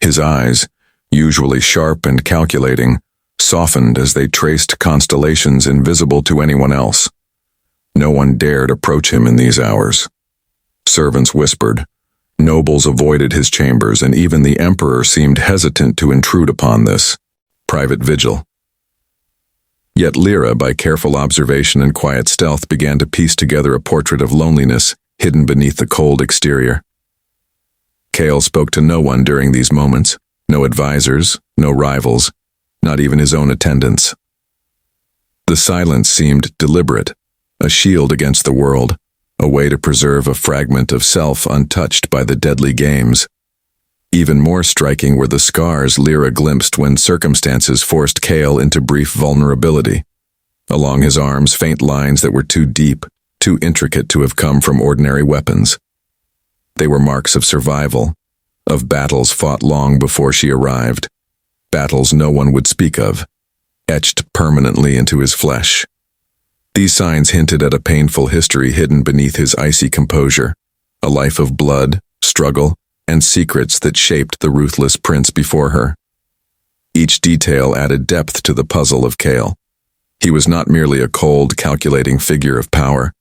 His eyes, usually sharp and calculating, softened as they traced constellations invisible to anyone else. No one dared approach him in these hours. Servants whispered. Nobles avoided his chambers, and even the emperor seemed hesitant to intrude upon this private vigil. Yet Lira, by careful observation and quiet stealth, began to piece together a portrait of loneliness hidden beneath the cold exterior. Kael spoke to no one during these moments, no advisors, no rivals, not even his own attendants. The silence seemed deliberate, a shield against the world, a way to preserve a fragment of self untouched by the deadly games. Even more striking were the scars Lira glimpsed when circumstances forced Kael into brief vulnerability. Along his arms, faint lines that were too deep, too intricate to have come from ordinary weapons. They were marks of survival, of battles fought long before she arrived, battles no one would speak of, etched permanently into his flesh. These signs hinted at a painful history hidden beneath his icy composure, a life of blood, struggle, and secrets that shaped the ruthless prince before her. Each detail added depth to the puzzle of Kael. He was not merely a cold, calculating figure of power.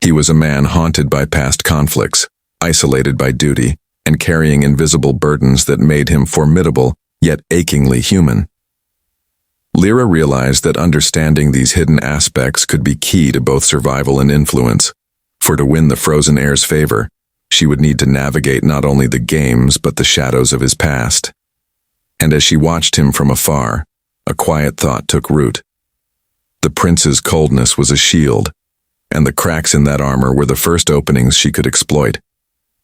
He was a man haunted by past conflicts, isolated by duty, and carrying invisible burdens that made him formidable, yet achingly human. Lira realized that understanding these hidden aspects could be key to both survival and influence, for to win the frozen heir's favor, she would need to navigate not only the games but the shadows of his past. And as she watched him from afar, a quiet thought took root. The prince's coldness was a shield, and the cracks in that armor were the first openings she could exploit,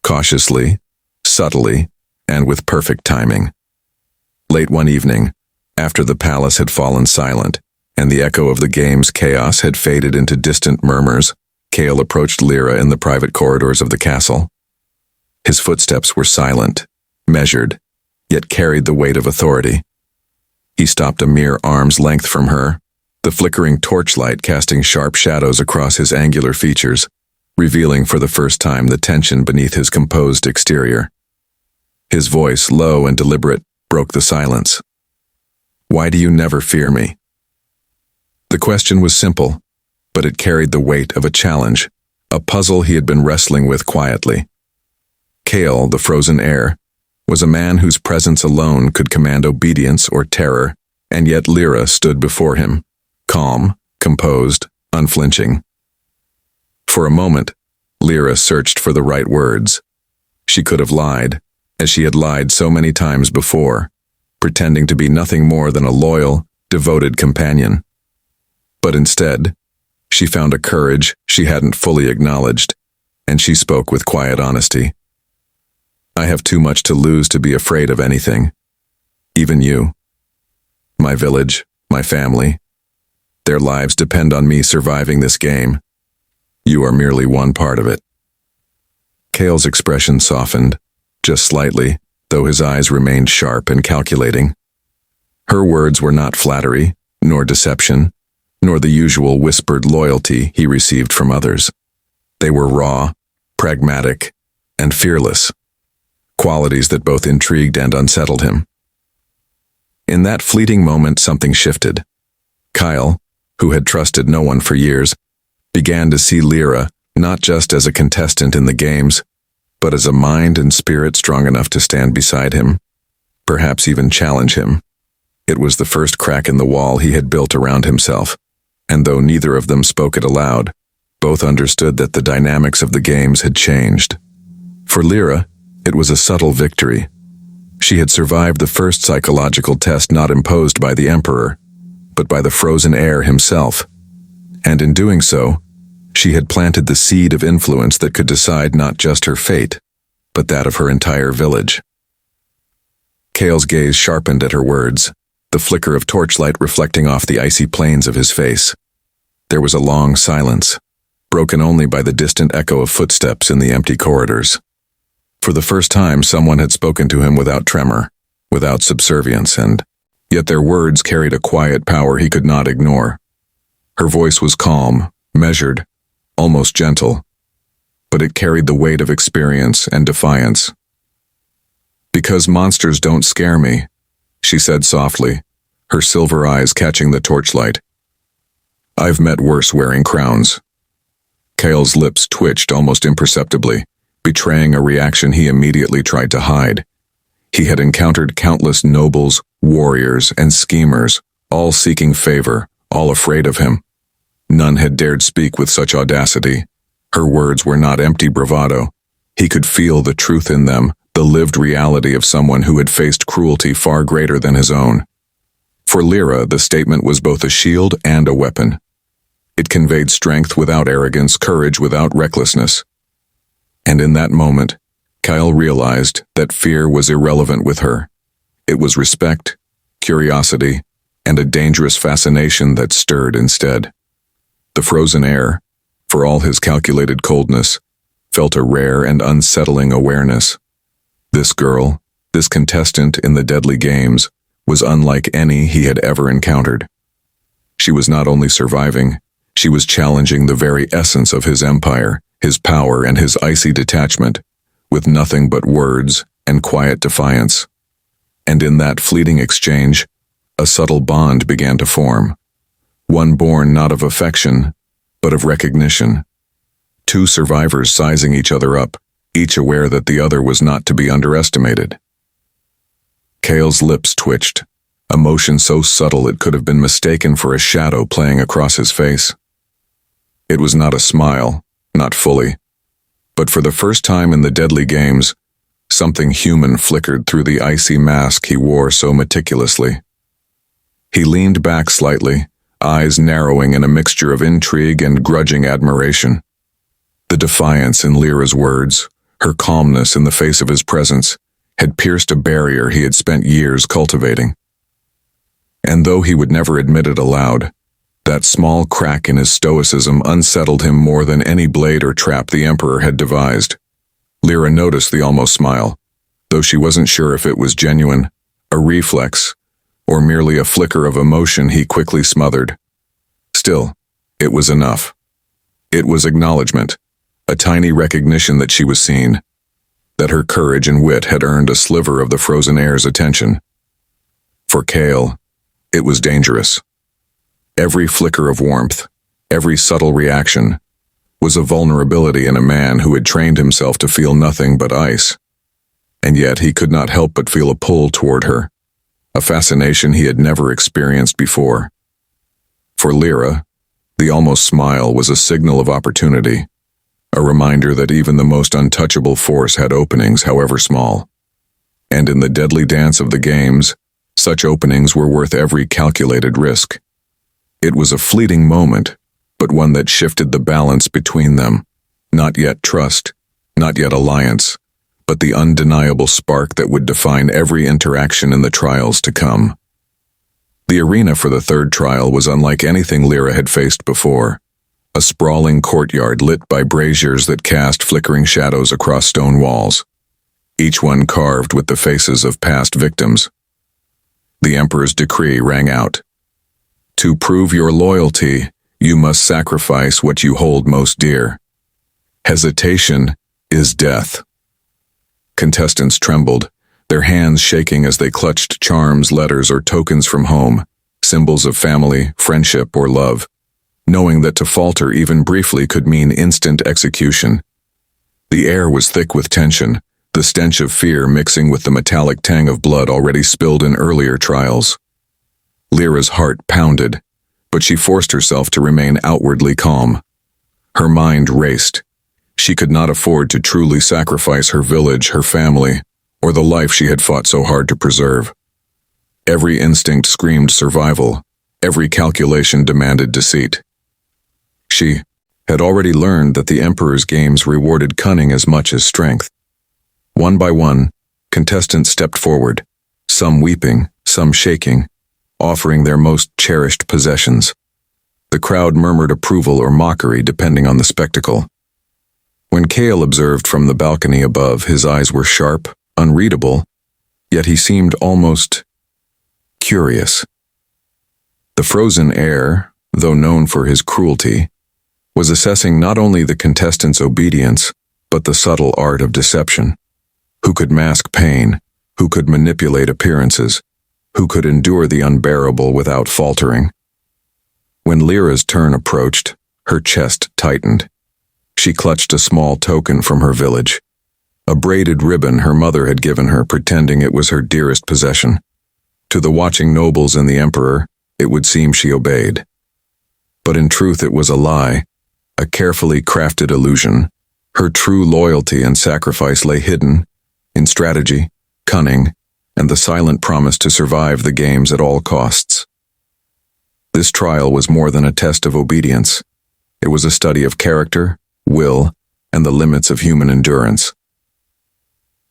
cautiously, subtly, and with perfect timing. Late one evening, after the palace had fallen silent, and the echo of the game's chaos had faded into distant murmurs, Kael approached Lira in the private corridors of the castle. His footsteps were silent, measured, yet carried the weight of authority. He stopped a mere arm's length from her, the flickering torchlight casting sharp shadows across his angular features, revealing for the first time the tension beneath his composed exterior. His voice, low and deliberate, broke the silence. "Why do you never fear me?" The question was simple, but it carried the weight of a challenge, a puzzle he had been wrestling with quietly. Kael, the frozen heir, was a man whose presence alone could command obedience or terror, and yet Lira stood before him, calm, composed, unflinching. For a moment, Lira searched for the right words. She could have lied, as she had lied so many times before, pretending to be nothing more than a loyal, devoted companion. But instead, she found a courage she hadn't fully acknowledged, and she spoke with quiet honesty. "I have too much to lose to be afraid of anything. Even you. My village, my family. Their lives depend on me surviving this game. You are merely one part of it." Kael's expression softened, just slightly, though his eyes remained sharp and calculating. Her words were not flattery, nor deception, nor the usual whispered loyalty he received from others. They were raw, pragmatic, and fearless, qualities that both intrigued and unsettled him. In that fleeting moment, something shifted. Kael, who had trusted no one for years, began to see Lira not just as a contestant in the games, but as a mind and spirit strong enough to stand beside him, perhaps even challenge him. It was the first crack in the wall he had built around himself, and though neither of them spoke it aloud, both understood that the dynamics of the games had changed. For Lira, it was a subtle victory. She had survived the first psychological test not imposed by the emperor, but by the frozen heir himself, and in doing so, she had planted the seed of influence that could decide not just her fate, but that of her entire village. Kael's gaze sharpened at her words, the flicker of torchlight reflecting off the icy plains of his face. There was a long silence, broken only by the distant echo of footsteps in the empty corridors. For the first time, someone had spoken to him without tremor, without subservience, and yet their words carried a quiet power he could not ignore. Her voice was calm, measured, almost gentle, but it carried the weight of experience and defiance. "Because monsters don't scare me," she said softly, her silver eyes catching the torchlight. "I've met worse wearing crowns." Kael's lips twitched almost imperceptibly, betraying a reaction he immediately tried to hide. He had encountered countless nobles, warriors, and schemers, all seeking favor, all afraid of him. None had dared speak with such audacity. Her words were not empty bravado. He could feel the truth in them, the lived reality of someone who had faced cruelty far greater than his own. For Lira, the statement was both a shield and a weapon. It conveyed strength without arrogance, courage without recklessness. And in that moment, Kael realized that fear was irrelevant with her. It was respect, curiosity, and a dangerous fascination that stirred instead. The frozen air, for all his calculated coldness, felt a rare and unsettling awareness. This girl, this contestant in the deadly games, was unlike any he had ever encountered. She was not only surviving, she was challenging the very essence of his empire, his power, and his icy detachment, with nothing but words and quiet defiance. And in that fleeting exchange, a subtle bond began to form. One born not of affection, but of recognition. Two survivors sizing each other up, each aware that the other was not to be underestimated. Kael's lips twitched, emotion so subtle it could have been mistaken for a shadow playing across his face. It was not a smile, not fully, but for the first time in the deadly games, something human flickered through the icy mask he wore so meticulously. He leaned back slightly, eyes narrowing in a mixture of intrigue and grudging admiration. The defiance in Lira's words, her calmness in the face of his presence, had pierced a barrier he had spent years cultivating. And though he would never admit it aloud, that small crack in his stoicism unsettled him more than any blade or trap the Emperor had devised. Lira noticed the almost smile, though she wasn't sure if it was genuine, a reflex, or merely a flicker of emotion he quickly smothered. Still, it was enough. It was acknowledgement, a tiny recognition that she was seen, that her courage and wit had earned a sliver of the frozen air's attention. For Kael, it was dangerous. Every flicker of warmth, every subtle reaction, was a vulnerability in a man who had trained himself to feel nothing but ice. And yet he could not help but feel a pull toward her, a fascination he had never experienced before. For Lira, the almost smile was a signal of opportunity, a reminder that even the most untouchable force had openings, however small. And in the deadly dance of the games, such openings were worth every calculated risk. It was a fleeting moment, but one that shifted the balance between them. Not yet trust, not yet alliance, but the undeniable spark that would define every interaction in the trials to come. The arena for the third trial was unlike anything Lira had faced before. A sprawling courtyard lit by braziers that cast flickering shadows across stone walls, each one carved with the faces of past victims. The Emperor's decree rang out. To prove your loyalty, you must sacrifice what you hold most dear. Hesitation is death. Contestants trembled, their hands shaking as they clutched charms, letters, or tokens from home, symbols of family, friendship, or love, knowing that to falter even briefly could mean instant execution. The air was thick with tension, the stench of fear mixing with the metallic tang of blood already spilled in earlier trials. Lira's heart pounded, but she forced herself to remain outwardly calm. Her mind raced. She could not afford to truly sacrifice her village, her family, or the life she had fought so hard to preserve. Every instinct screamed survival, every calculation demanded deceit. She had already learned that the Emperor's games rewarded cunning as much as strength. One by one, contestants stepped forward, some weeping, some shaking, offering their most cherished possessions. The crowd murmured approval or mockery depending on the spectacle. When Kael observed from the balcony above, his eyes were sharp, unreadable, yet he seemed almost curious. The frozen air, though known for his cruelty, was assessing not only the contestants' obedience, but the subtle art of deception. Who could mask pain? Who could manipulate appearances? Who could endure the unbearable without faltering? When Lira's turn approached, her chest tightened. She clutched a small token from her village, a braided ribbon her mother had given her, pretending it was her dearest possession. To the watching nobles and the emperor, it would seem she obeyed. But in truth it was a lie, a carefully crafted illusion. Her true loyalty and sacrifice lay hidden in strategy, cunning, and the silent promise to survive the games at all costs. This trial was more than a test of obedience. It was a study of character, will, and the limits of human endurance.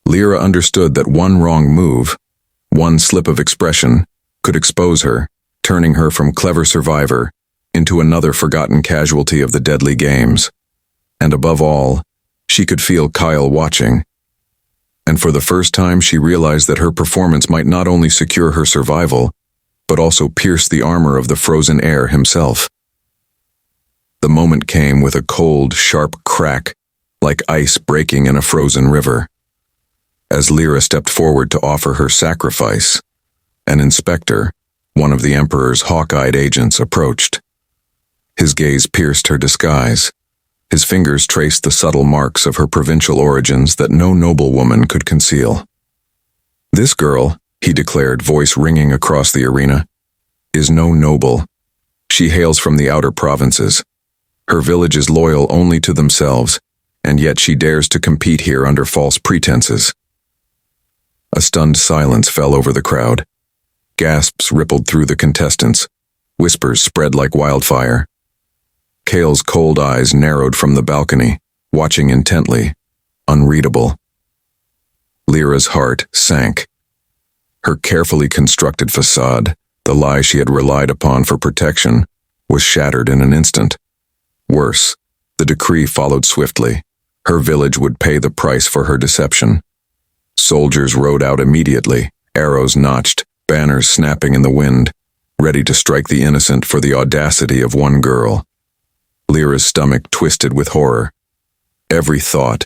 Lira understood that one wrong move, one slip of expression, could expose her, turning her from clever survivor into another forgotten casualty of the deadly games. And above all, she could feel Kael watching. And for the first time she realized that her performance might not only secure her survival, but also pierce the armor of the frozen heir himself. The moment came with a cold, sharp crack, like ice breaking in a frozen river. As Lira stepped forward to offer her sacrifice, an inspector, one of the Emperor's hawk-eyed agents, approached. His gaze pierced her disguise. His fingers traced the subtle marks of her provincial origins that no noblewoman could conceal. "This girl," he declared, voice ringing across the arena, "is no noble. She hails from the outer provinces. Her village is loyal only to themselves, and yet she dares to compete here under false pretenses." A stunned silence fell over the crowd. Gasps rippled through the contestants. Whispers spread like wildfire. Kael's cold eyes narrowed from the balcony, watching intently, unreadable. Lira's heart sank. Her carefully constructed facade, the lie she had relied upon for protection, was shattered in an instant. Worse, the decree followed swiftly. Her village would pay the price for her deception. Soldiers rode out immediately, arrows notched, banners snapping in the wind, ready to strike the innocent for the audacity of one girl. Lira's stomach twisted with horror. Every thought,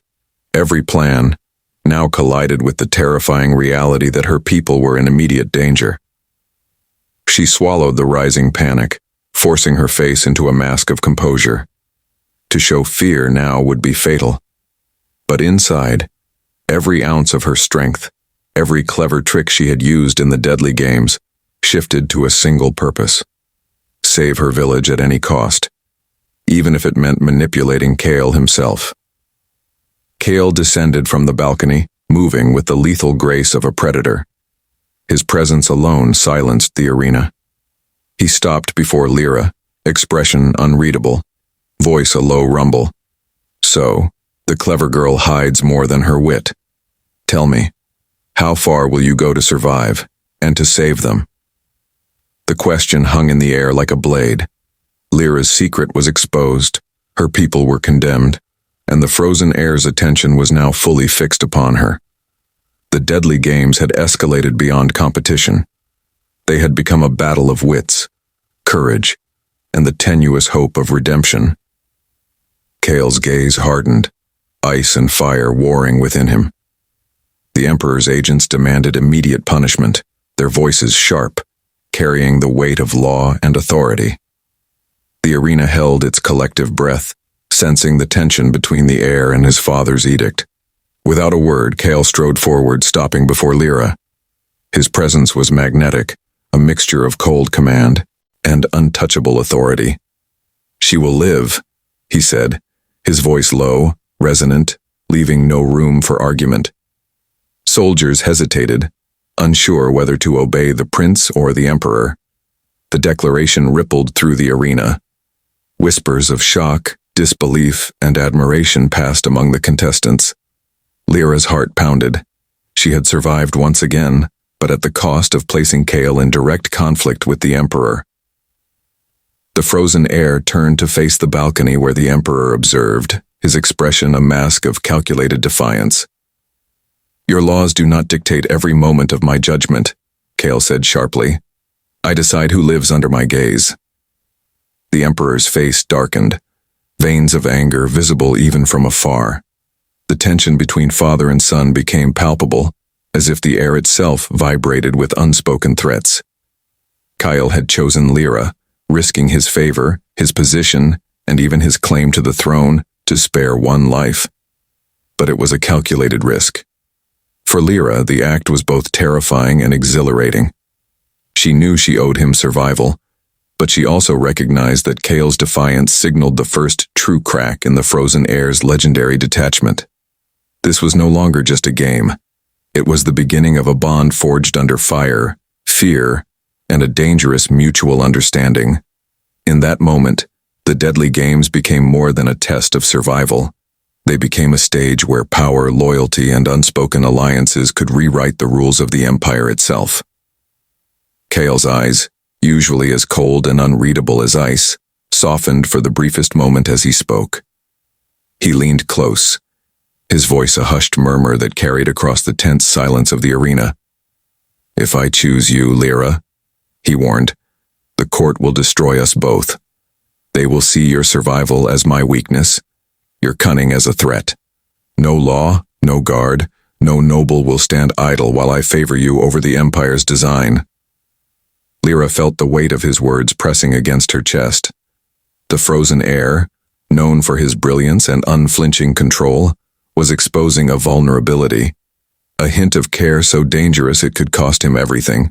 every plan, now collided with the terrifying reality that her people were in immediate danger. She swallowed the rising panic, forcing her face into a mask of composure. To show fear now would be fatal. But inside, every ounce of her strength, every clever trick she had used in the deadly games, shifted to a single purpose: save her village at any cost, even if it meant manipulating Kael himself. Kael descended from the balcony, moving with the lethal grace of a predator. His presence alone silenced the arena. He stopped before Lira, expression unreadable, voice a low rumble. "So, the clever girl hides more than her wit. Tell me, how far will you go to survive, and to save them?" The question hung in the air like a blade. Lira's secret was exposed, her people were condemned, and the frozen heir's attention was now fully fixed upon her. The deadly games had escalated beyond competition. They had become a battle of wits, courage, and the tenuous hope of redemption. Kael's gaze hardened, ice and fire warring within him. The Emperor's agents demanded immediate punishment, their voices sharp, carrying the weight of law and authority. The arena held its collective breath, sensing the tension between the heir and his father's edict. Without a word, Kael strode forward, stopping before Lira. His presence was magnetic, a mixture of cold command and untouchable authority. "She will live," he said, his voice low, resonant, leaving no room for argument. Soldiers hesitated, unsure whether to obey the prince or the emperor. The declaration rippled through the arena. Whispers of shock, disbelief, and admiration passed among the contestants. Lira's heart pounded. She had survived once again, but at the cost of placing Kael in direct conflict with the emperor. The frozen heir turned to face the balcony where the emperor observed, his expression a mask of calculated defiance. "Your laws do not dictate every moment of my judgment," Kael said sharply. "I decide who lives under my gaze." The emperor's face darkened. veins of anger visible even from afar. The tension between father and son became palpable, as if the air itself vibrated with unspoken threats. Kael had chosen Lira, risking his favor, his position, and even his claim to the throne to spare one life. But it was a calculated risk. For Lira, the act was both terrifying and exhilarating. She knew she owed him survival, but she also recognized that Kael's defiance signaled the first true crack in the frozen air's legendary detachment. This was no longer just a game. It was the beginning of a bond forged under fire, fear, and a dangerous mutual understanding. In that moment, the deadly games became more than a test of survival. They became a stage where power, loyalty, and unspoken alliances could rewrite the rules of the empire itself. Kael's eyes, usually as cold and unreadable as ice, softened for the briefest moment as he spoke. He leaned close, his voice a hushed murmur that carried across the tense silence of the arena. "If I choose you, Lira," he warned, "the court will destroy us both. They will see your survival as my weakness, your cunning as a threat. No law, no guard, no noble will stand idle while I favor you over the empire's design." Lira felt the weight of his words pressing against her chest. The frozen air, known for his brilliance and unflinching control, was exposing a vulnerability, a hint of care so dangerous it could cost him everything.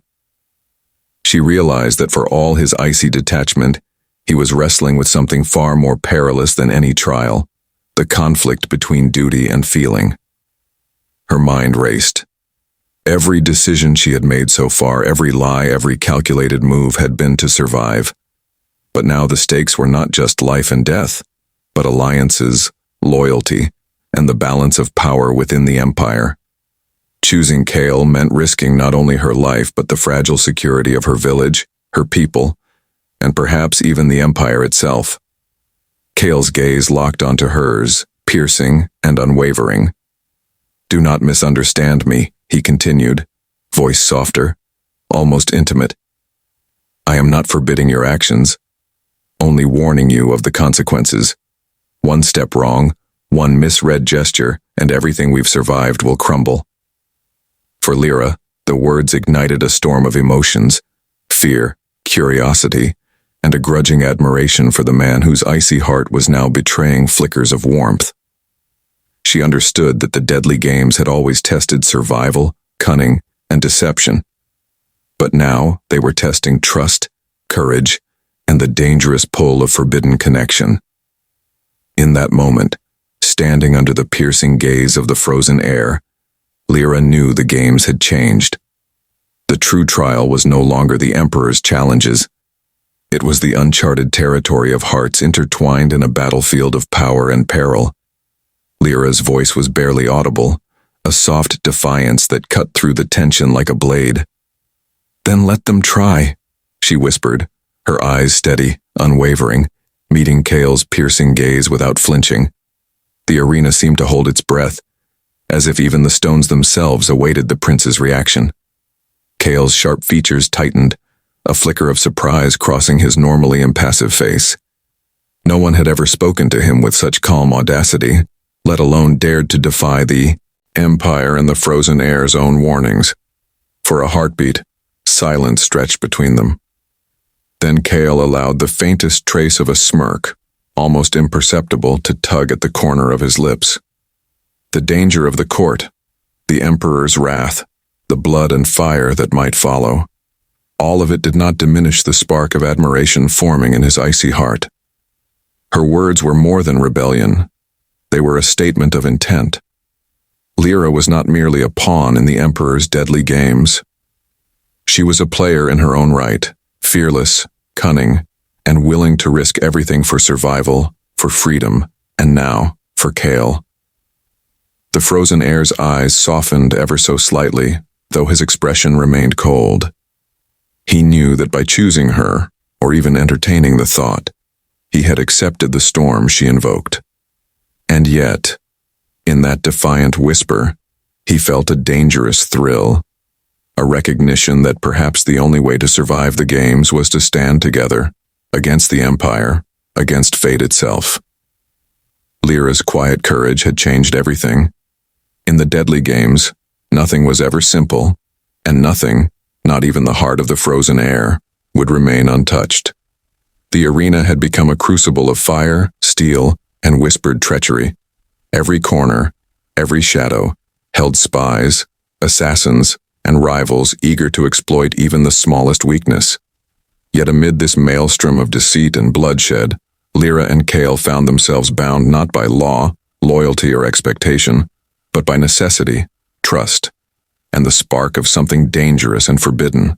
She realized that for all his icy detachment, he was wrestling with something far more perilous than any trial, the conflict between duty and feeling. Her mind raced. Every decision she had made so far, every lie, every calculated move had been to survive. But now the stakes were not just life and death, but alliances, loyalty, and the balance of power within the empire. Choosing Kael meant risking not only her life but the fragile security of her village, her people, and perhaps even the empire itself. Kael's gaze locked onto hers, piercing and unwavering. "Do not misunderstand me," he continued, voice softer, almost intimate. "I am not forbidding your actions, only warning you of the consequences. One step wrong, one misread gesture, and everything we've survived will crumble." For Lira, the words ignited a storm of emotions, fear, curiosity, and a grudging admiration for the man whose icy heart was now betraying flickers of warmth. She understood that the deadly games had always tested survival, cunning, and deception. But now they were testing trust, courage, and the dangerous pull of forbidden connection. In that moment, standing under the piercing gaze of the frozen air, Lira knew the games had changed. The true trial was no longer the Emperor's challenges. It was the uncharted territory of hearts intertwined in a battlefield of power and peril. Lira's voice was barely audible, a soft defiance that cut through the tension like a blade. "Then let them try," she whispered, her eyes steady, unwavering, meeting Kael's piercing gaze without flinching. The arena seemed to hold its breath, as if even the stones themselves awaited the prince's reaction. Kael's sharp features tightened, a flicker of surprise crossing his normally impassive face. No one had ever spoken to him with such calm audacity, let alone dared to defy the empire and the frozen air's own warnings. For a heartbeat, silence stretched between them. Then Kael allowed the faintest trace of a smirk, almost imperceptible, to tug at the corner of his lips. The danger of the court, the emperor's wrath, the blood and fire that might follow, all of it did not diminish the spark of admiration forming in his icy heart. Her words were more than rebellion. They were a statement of intent. Lira was not merely a pawn in the Emperor's deadly games. She was a player in her own right, fearless, cunning, and willing to risk everything for survival, for freedom, and now, for Kael. The frozen air's eyes softened ever so slightly, though his expression remained cold. He knew that by choosing her, or even entertaining the thought, he had accepted the storm she invoked. And yet, in that defiant whisper, he felt a dangerous thrill, a recognition that perhaps the only way to survive the games was to stand together, against the empire, against fate itself. Lyra's quiet courage had changed everything. In the deadly games, nothing was ever simple, and nothing, not even the heart of the frozen air, would remain untouched. The arena had become a crucible of fire, steel, and whispered treachery. Every corner, every shadow, held spies, assassins, and rivals eager to exploit even the smallest weakness. Yet amid this maelstrom of deceit and bloodshed, Lira and Kael found themselves bound not by law, loyalty, or expectation, but by necessity, trust, and the spark of something dangerous and forbidden.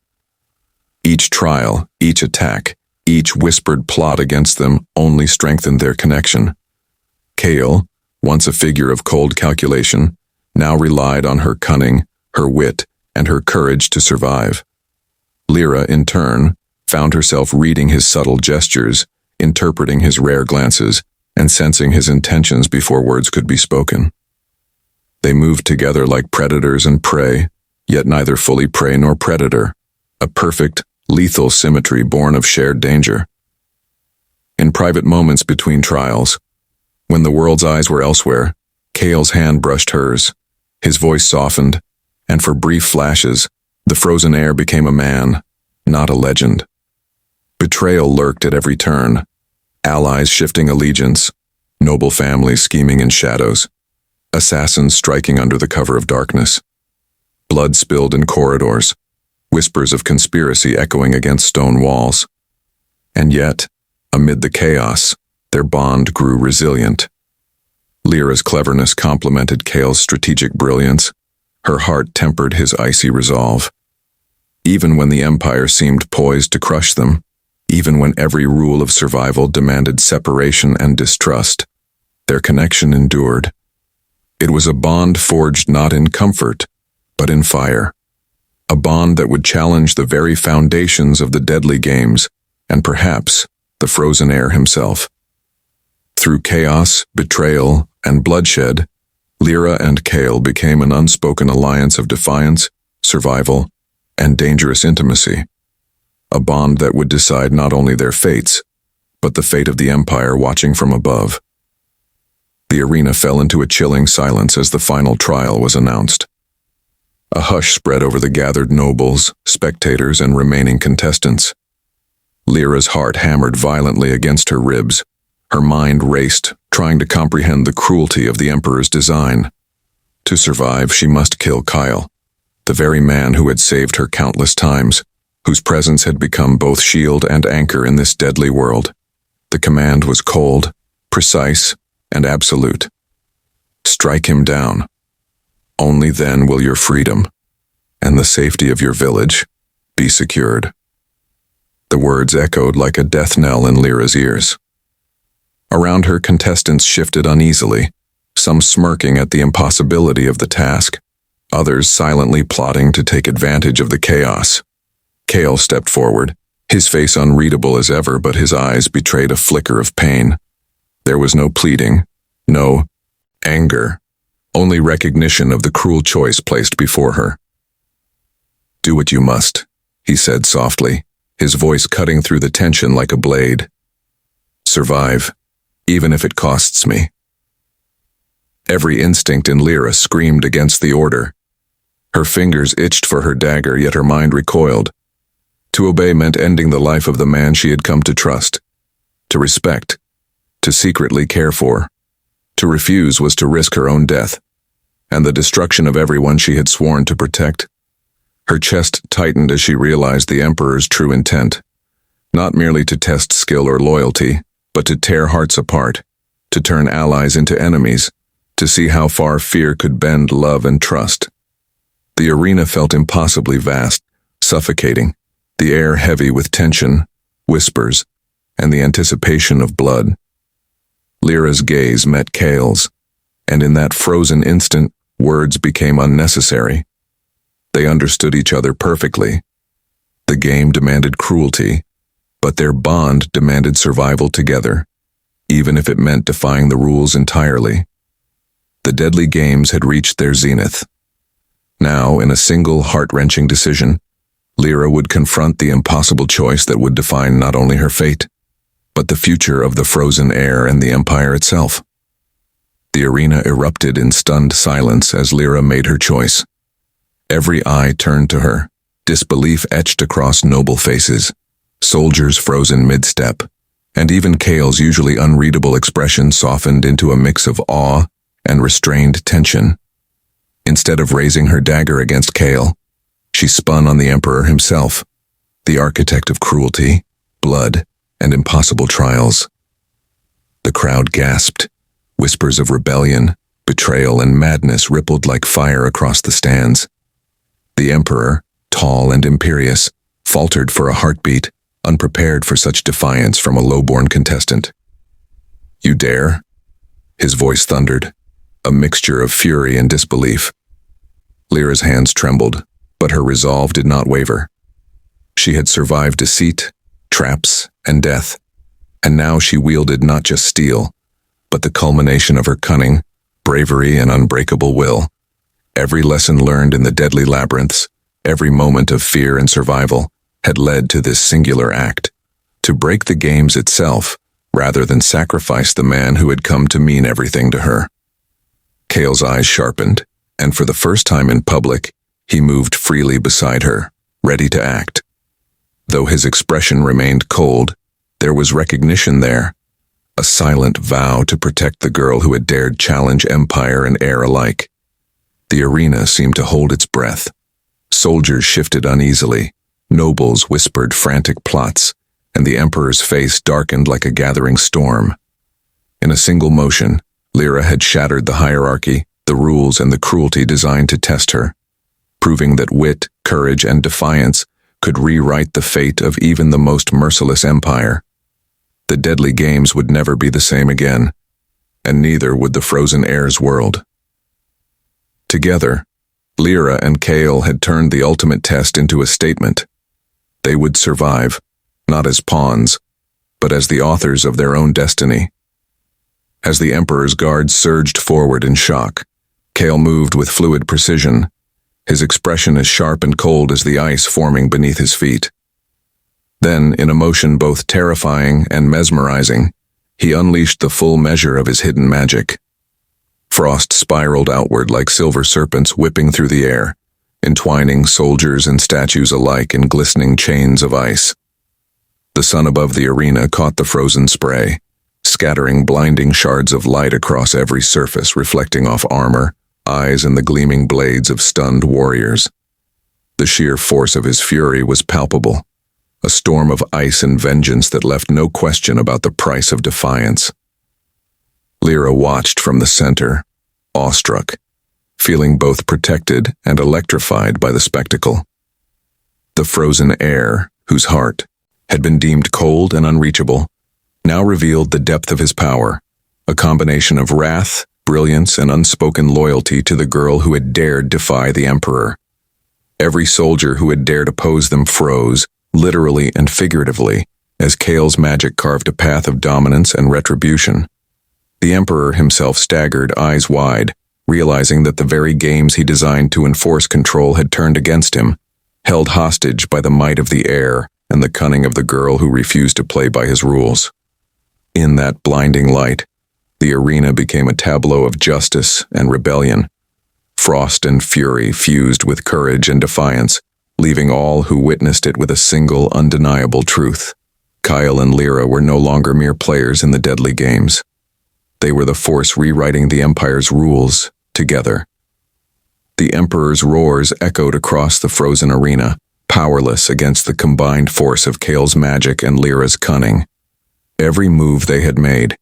Each trial, each attack, each whispered plot against them only strengthened their connection. Kael, once a figure of cold calculation, now relied on her cunning, her wit, and her courage to survive. Lira, in turn, found herself reading his subtle gestures, interpreting his rare glances, and sensing his intentions before words could be spoken. They moved together like predators and prey, yet neither fully prey nor predator, a perfect, lethal symmetry born of shared danger. In private moments between trials, when the world's eyes were elsewhere, Kael's hand brushed hers, his voice softened, and for brief flashes, the frozen air became a man, not a legend. Betrayal lurked at every turn, allies shifting allegiance, noble families scheming in shadows, assassins striking under the cover of darkness. Blood spilled in corridors, whispers of conspiracy echoing against stone walls. And yet, amid the chaos, their bond grew resilient. Lyra's cleverness complemented Kael's strategic brilliance, her heart tempered his icy resolve. Even when the Empire seemed poised to crush them, even when every rule of survival demanded separation and distrust, their connection endured. It was a bond forged not in comfort, but in fire. A bond that would challenge the very foundations of the deadly games, and perhaps the frozen air himself. Through chaos, betrayal, and bloodshed, Lira and Kael became an unspoken alliance of defiance, survival, and dangerous intimacy. A bond that would decide not only their fates, but the fate of the Empire watching from above. The arena fell into a chilling silence as the final trial was announced. A hush spread over the gathered nobles, spectators, and remaining contestants. Lyra's heart hammered violently against her ribs. Her mind raced, trying to comprehend the cruelty of the Emperor's design. To survive, she must kill Kael, the very man who had saved her countless times, whose presence had become both shield and anchor in this deadly world. The command was cold, precise, and absolute. Strike him down. Only then will your freedom, and the safety of your village, be secured. The words echoed like a death knell in Lyra's ears. Around her, contestants shifted uneasily, some smirking at the impossibility of the task, others silently plotting to take advantage of the chaos. Kael stepped forward, his face unreadable as ever, but his eyes betrayed a flicker of pain. There was no pleading, no anger, only recognition of the cruel choice placed before her. "Do what you must," he said softly, his voice cutting through the tension like a blade. "Survive, even if it costs me." Every instinct in Lira screamed against the order. Her fingers itched for her dagger, yet her mind recoiled. To obey meant ending the life of the man she had come to trust, to respect, to secretly care for. To refuse was to risk her own death, and the destruction of everyone she had sworn to protect. Her chest tightened as she realized the Emperor's true intent, not merely to test skill or loyalty, but to tear hearts apart, to turn allies into enemies, to see how far fear could bend love and trust. The arena felt impossibly vast, suffocating, the air heavy with tension, whispers, and the anticipation of blood. Lyra's gaze met Kael's, and in that frozen instant, words became unnecessary. They understood each other perfectly. The game demanded cruelty, but their bond demanded survival together, even if it meant defying the rules entirely. The deadly games had reached their zenith. Now, in a single heart-wrenching decision, Lira would confront the impossible choice that would define not only her fate, but the future of the frozen air and the Empire itself. The arena erupted in stunned silence as Lira made her choice. Every eye turned to her, disbelief etched across noble faces, soldiers frozen mid-step, and even Kael's usually unreadable expression softened into a mix of awe and restrained tension. Instead of raising her dagger against Kael, she spun on the Emperor himself, the architect of cruelty, blood, and impossible trials. The crowd gasped. Whispers of rebellion, betrayal, and madness rippled like fire across the stands. The Emperor, tall and imperious, faltered for a heartbeat, unprepared for such defiance from a low-born contestant. "You dare?" His voice thundered, a mixture of fury and disbelief. Lyra's hands trembled, but her resolve did not waver. She had survived deceit, traps, and death, and now she wielded not just steel, but the culmination of her cunning, bravery, and unbreakable will. Every lesson learned in the deadly labyrinths, every moment of fear and survival, had led to this singular act, to break the games itself, rather than sacrifice the man who had come to mean everything to her. Kael's eyes sharpened, and for the first time in public, he moved freely beside her, ready to act. Though his expression remained cold, there was recognition there, a silent vow to protect the girl who had dared challenge empire and heir alike. The arena seemed to hold its breath. Soldiers shifted uneasily, nobles whispered frantic plots, and the Emperor's face darkened like a gathering storm. In a single motion, Lira had shattered the hierarchy, the rules, and the cruelty designed to test her, proving that wit, courage, and defiance could rewrite the fate of even the most merciless empire. The deadly games would never be the same again, and neither would the frozen heir's world. Together, Lira and Kael had turned the ultimate test into a statement. They would survive, not as pawns, but as the authors of their own destiny. As the Emperor's guards surged forward in shock, Kael moved with fluid precision, his expression as sharp and cold as the ice forming beneath his feet. Then, in a motion both terrifying and mesmerizing, he unleashed the full measure of his hidden magic. Frost spiraled outward like silver serpents whipping through the air, entwining soldiers and statues alike in glistening chains of ice. The sun above the arena caught the frozen spray, scattering blinding shards of light across every surface, reflecting off armor, eyes, and the gleaming blades of stunned warriors. The sheer force of his fury was palpable, a storm of ice and vengeance that left no question about the price of defiance. Lira watched from the center, awestruck, feeling both protected and electrified by the spectacle. The frozen heir, whose heart had been deemed cold and unreachable, now revealed the depth of his power, a combination of wrath, brilliance, and unspoken loyalty to the girl who had dared defy the Emperor. Every soldier who had dared oppose them froze, literally and figuratively, as Kael's magic carved a path of dominance and retribution. The Emperor himself staggered, eyes wide, realizing that the very games he designed to enforce control had turned against him, held hostage by the might of the heir and the cunning of the girl who refused to play by his rules. In that blinding light, the arena became a tableau of justice and rebellion. Frost and fury fused with courage and defiance, leaving all who witnessed it with a single, undeniable truth. Kael and Lira were no longer mere players in the deadly games. They were the force rewriting the Empire's rules, together. The Emperor's roars echoed across the frozen arena, powerless against the combined force of Kael's magic and Lira's cunning. Every move they had made,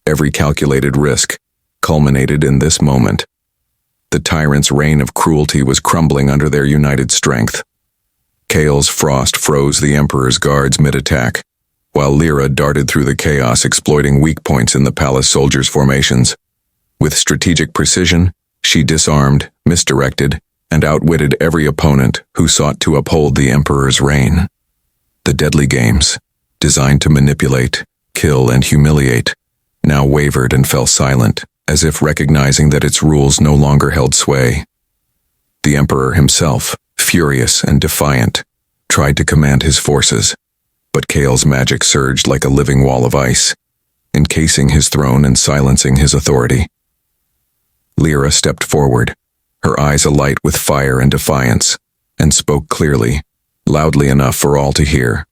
every calculated risk, culminated in this moment. The tyrant's reign of cruelty was crumbling under their united strength. Kael's frost froze the Emperor's guards mid-attack, while Lira darted through the chaos, exploiting weak points in the palace soldiers' formations. With strategic precision, she disarmed, misdirected, and outwitted every opponent who sought to uphold the Emperor's reign. The deadly games, designed to manipulate, kill, and humiliate, now wavered and fell silent, as if recognizing that its rules no longer held sway. The Emperor himself, furious and defiant, tried to command his forces, but Kael's magic surged like a living wall of ice, encasing his throne and silencing his authority. Lira stepped forward, her eyes alight with fire and defiance, and spoke clearly, loudly enough for all to hear.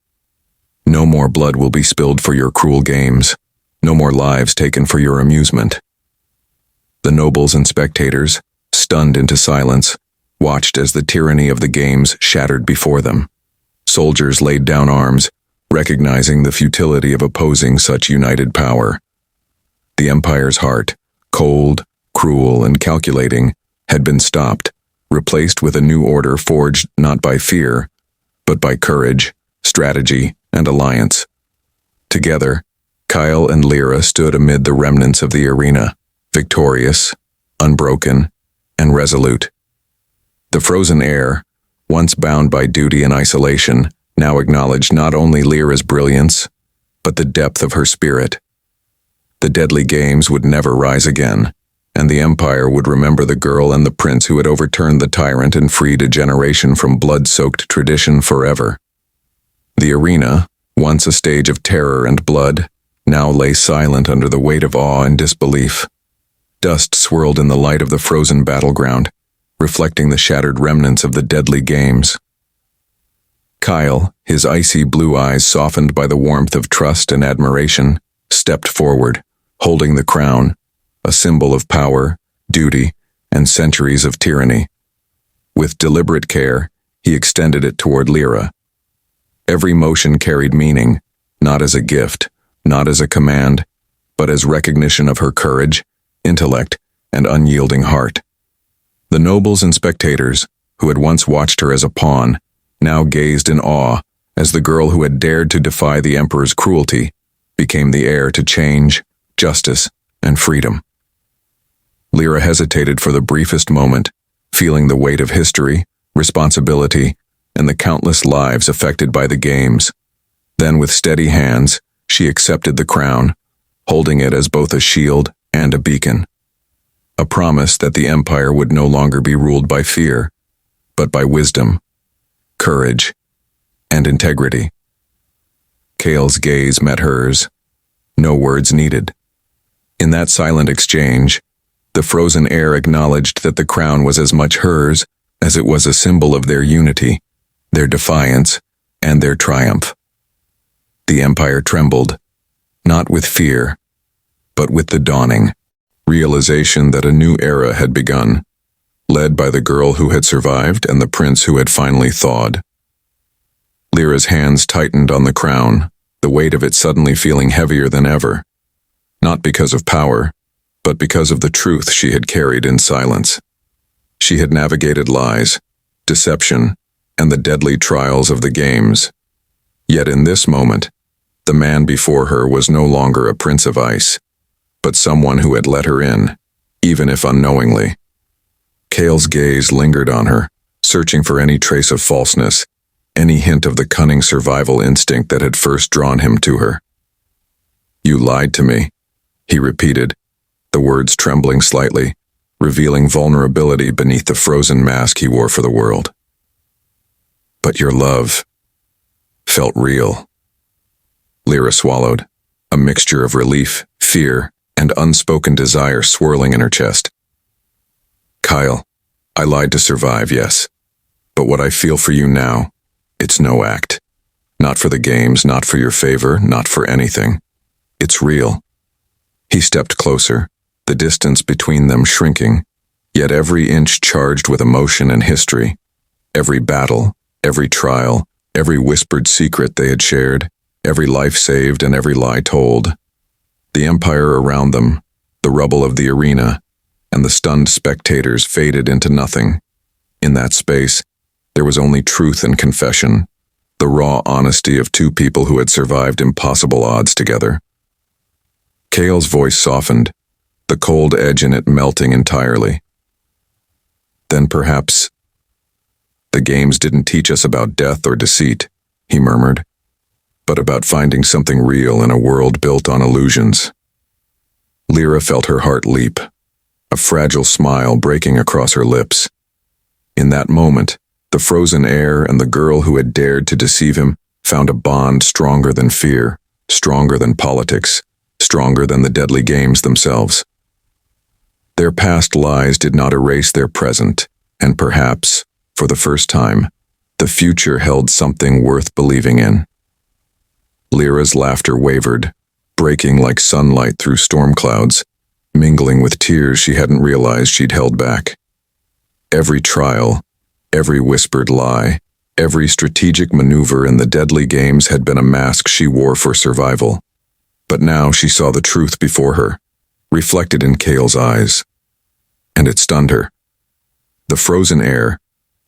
No more blood will be spilled for your cruel games. No more lives taken for your amusement. The nobles and spectators, stunned into silence, watched as the tyranny of the games shattered before them. Soldiers laid down arms, recognizing the futility of opposing such united power. The Empire's heart, cold, cruel, and calculating, had been stopped, replaced with a new order forged not by fear, but by courage, strategy, and alliance. Together, Kael and Lira stood amid the remnants of the arena, victorious, unbroken, and resolute. The frozen air, once bound by duty and isolation, now acknowledged not only Lira's brilliance, but the depth of her spirit. The deadly games would never rise again, and the Empire would remember the girl and the prince who had overturned the tyrant and freed a generation from blood-soaked tradition forever. The arena, once a stage of terror and blood, now lay silent under the weight of awe and disbelief. Dust swirled in the light of the frozen battleground, reflecting the shattered remnants of the deadly games. Kael, his icy blue eyes softened by the warmth of trust and admiration, stepped forward, holding the crown, a symbol of power, duty, and centuries of tyranny. With deliberate care, he extended it toward Lira. Every motion carried meaning, not as a gift, not as a command, but as recognition of her courage, intellect, and unyielding heart. The nobles and spectators, who had once watched her as a pawn, now gazed in awe as the girl who had dared to defy the Emperor's cruelty became the heir to change, justice, and freedom. Lira hesitated for the briefest moment, feeling the weight of history, responsibility, and the countless lives affected by the games. Then, with steady hands, she accepted the crown, holding it as both a shield and a beacon. A promise that the Empire would no longer be ruled by fear, but by wisdom, courage, and integrity. Kael's gaze met hers, no words needed. In that silent exchange, the frozen air acknowledged that the crown was as much hers as it was a symbol of their unity, their defiance, and their triumph. The Empire trembled, not with fear, but with the dawning realization that a new era had begun, led by the girl who had survived and the prince who had finally thawed. Lira's hands tightened on the crown, the weight of it suddenly feeling heavier than ever, not because of power, but because of the truth she had carried in silence. She had navigated lies, deception, and the deadly trials of the games. Yet in this moment, the man before her was no longer a prince of ice, but someone who had let her in, even if unknowingly. Kael's gaze lingered on her, searching for any trace of falseness, any hint of the cunning survival instinct that had first drawn him to her. "You lied to me," he repeated, the words trembling slightly, revealing vulnerability beneath the frozen mask he wore for the world. "But your love felt real." Lira swallowed, a mixture of relief, fear, and unspoken desire swirling in her chest. "Kael, I lied to survive, yes. But what I feel for you now, it's no act. Not for the games, not for your favor, not for anything. It's real." He stepped closer, the distance between them shrinking, yet every inch charged with emotion and history. Every battle, every trial, every whispered secret they had shared, every life saved and every lie told. The Empire around them, the rubble of the arena, and the stunned spectators faded into nothing. In that space, there was only truth and confession, the raw honesty of two people who had survived impossible odds together. Kael's voice softened, the cold edge in it melting entirely. "Then perhaps the games didn't teach us about death or deceit," he murmured, "but about finding something real in a world built on illusions." Lira felt her heart leap, a fragile smile breaking across her lips. In that moment, the frozen air and the girl who had dared to deceive him found a bond stronger than fear, stronger than politics, stronger than the deadly games themselves. Their past lies did not erase their present, and perhaps, for the first time, the future held something worth believing in. Lira's laughter wavered, breaking like sunlight through storm clouds, mingling with tears she hadn't realized she'd held back. Every trial, every whispered lie, every strategic maneuver in the deadly games had been a mask she wore for survival. But now she saw the truth before her, reflected in Kael's eyes. And it stunned her. The frozen heir,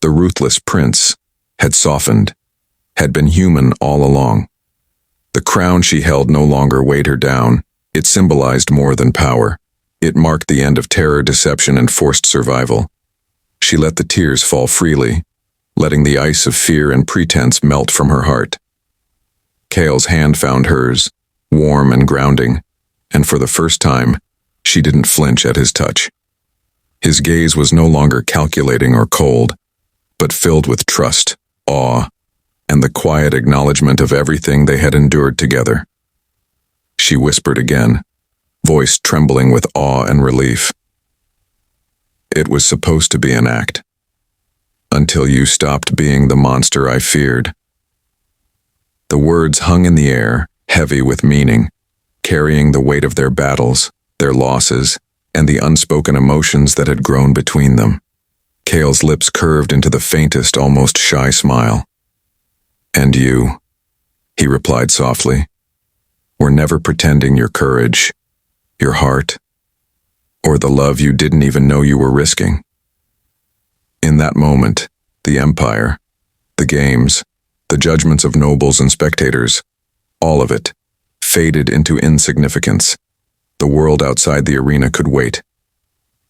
the ruthless prince, had softened, had been human all along. The crown she held no longer weighed her down. It symbolized more than power. It marked the end of terror, deception, and forced survival. She let the tears fall freely, letting the ice of fear and pretense melt from her heart. Kael's hand found hers, warm and grounding, and for the first time, she didn't flinch at his touch. His gaze was no longer calculating or cold, but filled with trust, awe, and the quiet acknowledgement of everything they had endured together. She whispered again, voice trembling with awe and relief. "It was supposed to be an act. Until you stopped being the monster I feared." The words hung in the air, heavy with meaning, carrying the weight of their battles, their losses, and the unspoken emotions that had grown between them. Kael's lips curved into the faintest, almost shy smile. "And you," he replied softly, "were never pretending your courage, your heart, or the love you didn't even know you were risking." In that moment, the empire, the games, the judgments of nobles and spectators, all of it, faded into insignificance. The world outside the arena could wait.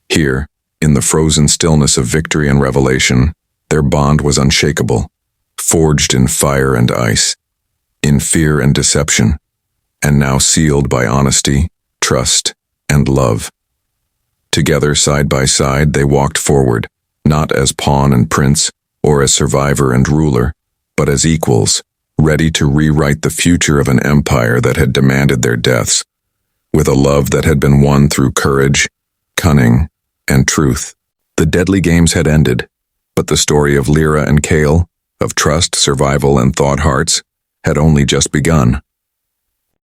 Here, in the frozen stillness of victory and revelation, their bond was unshakable, forged in fire and ice, in fear and deception, and now sealed by honesty, trust, and love. Together, side by side, they walked forward, not as pawn and prince, or as survivor and ruler, but as equals, ready to rewrite the future of an empire that had demanded their deaths, with a love that had been won through courage, cunning, and truth. The deadly games had ended, but the story of Lira and Kael, of trust, survival, and thawed hearts, had only just begun.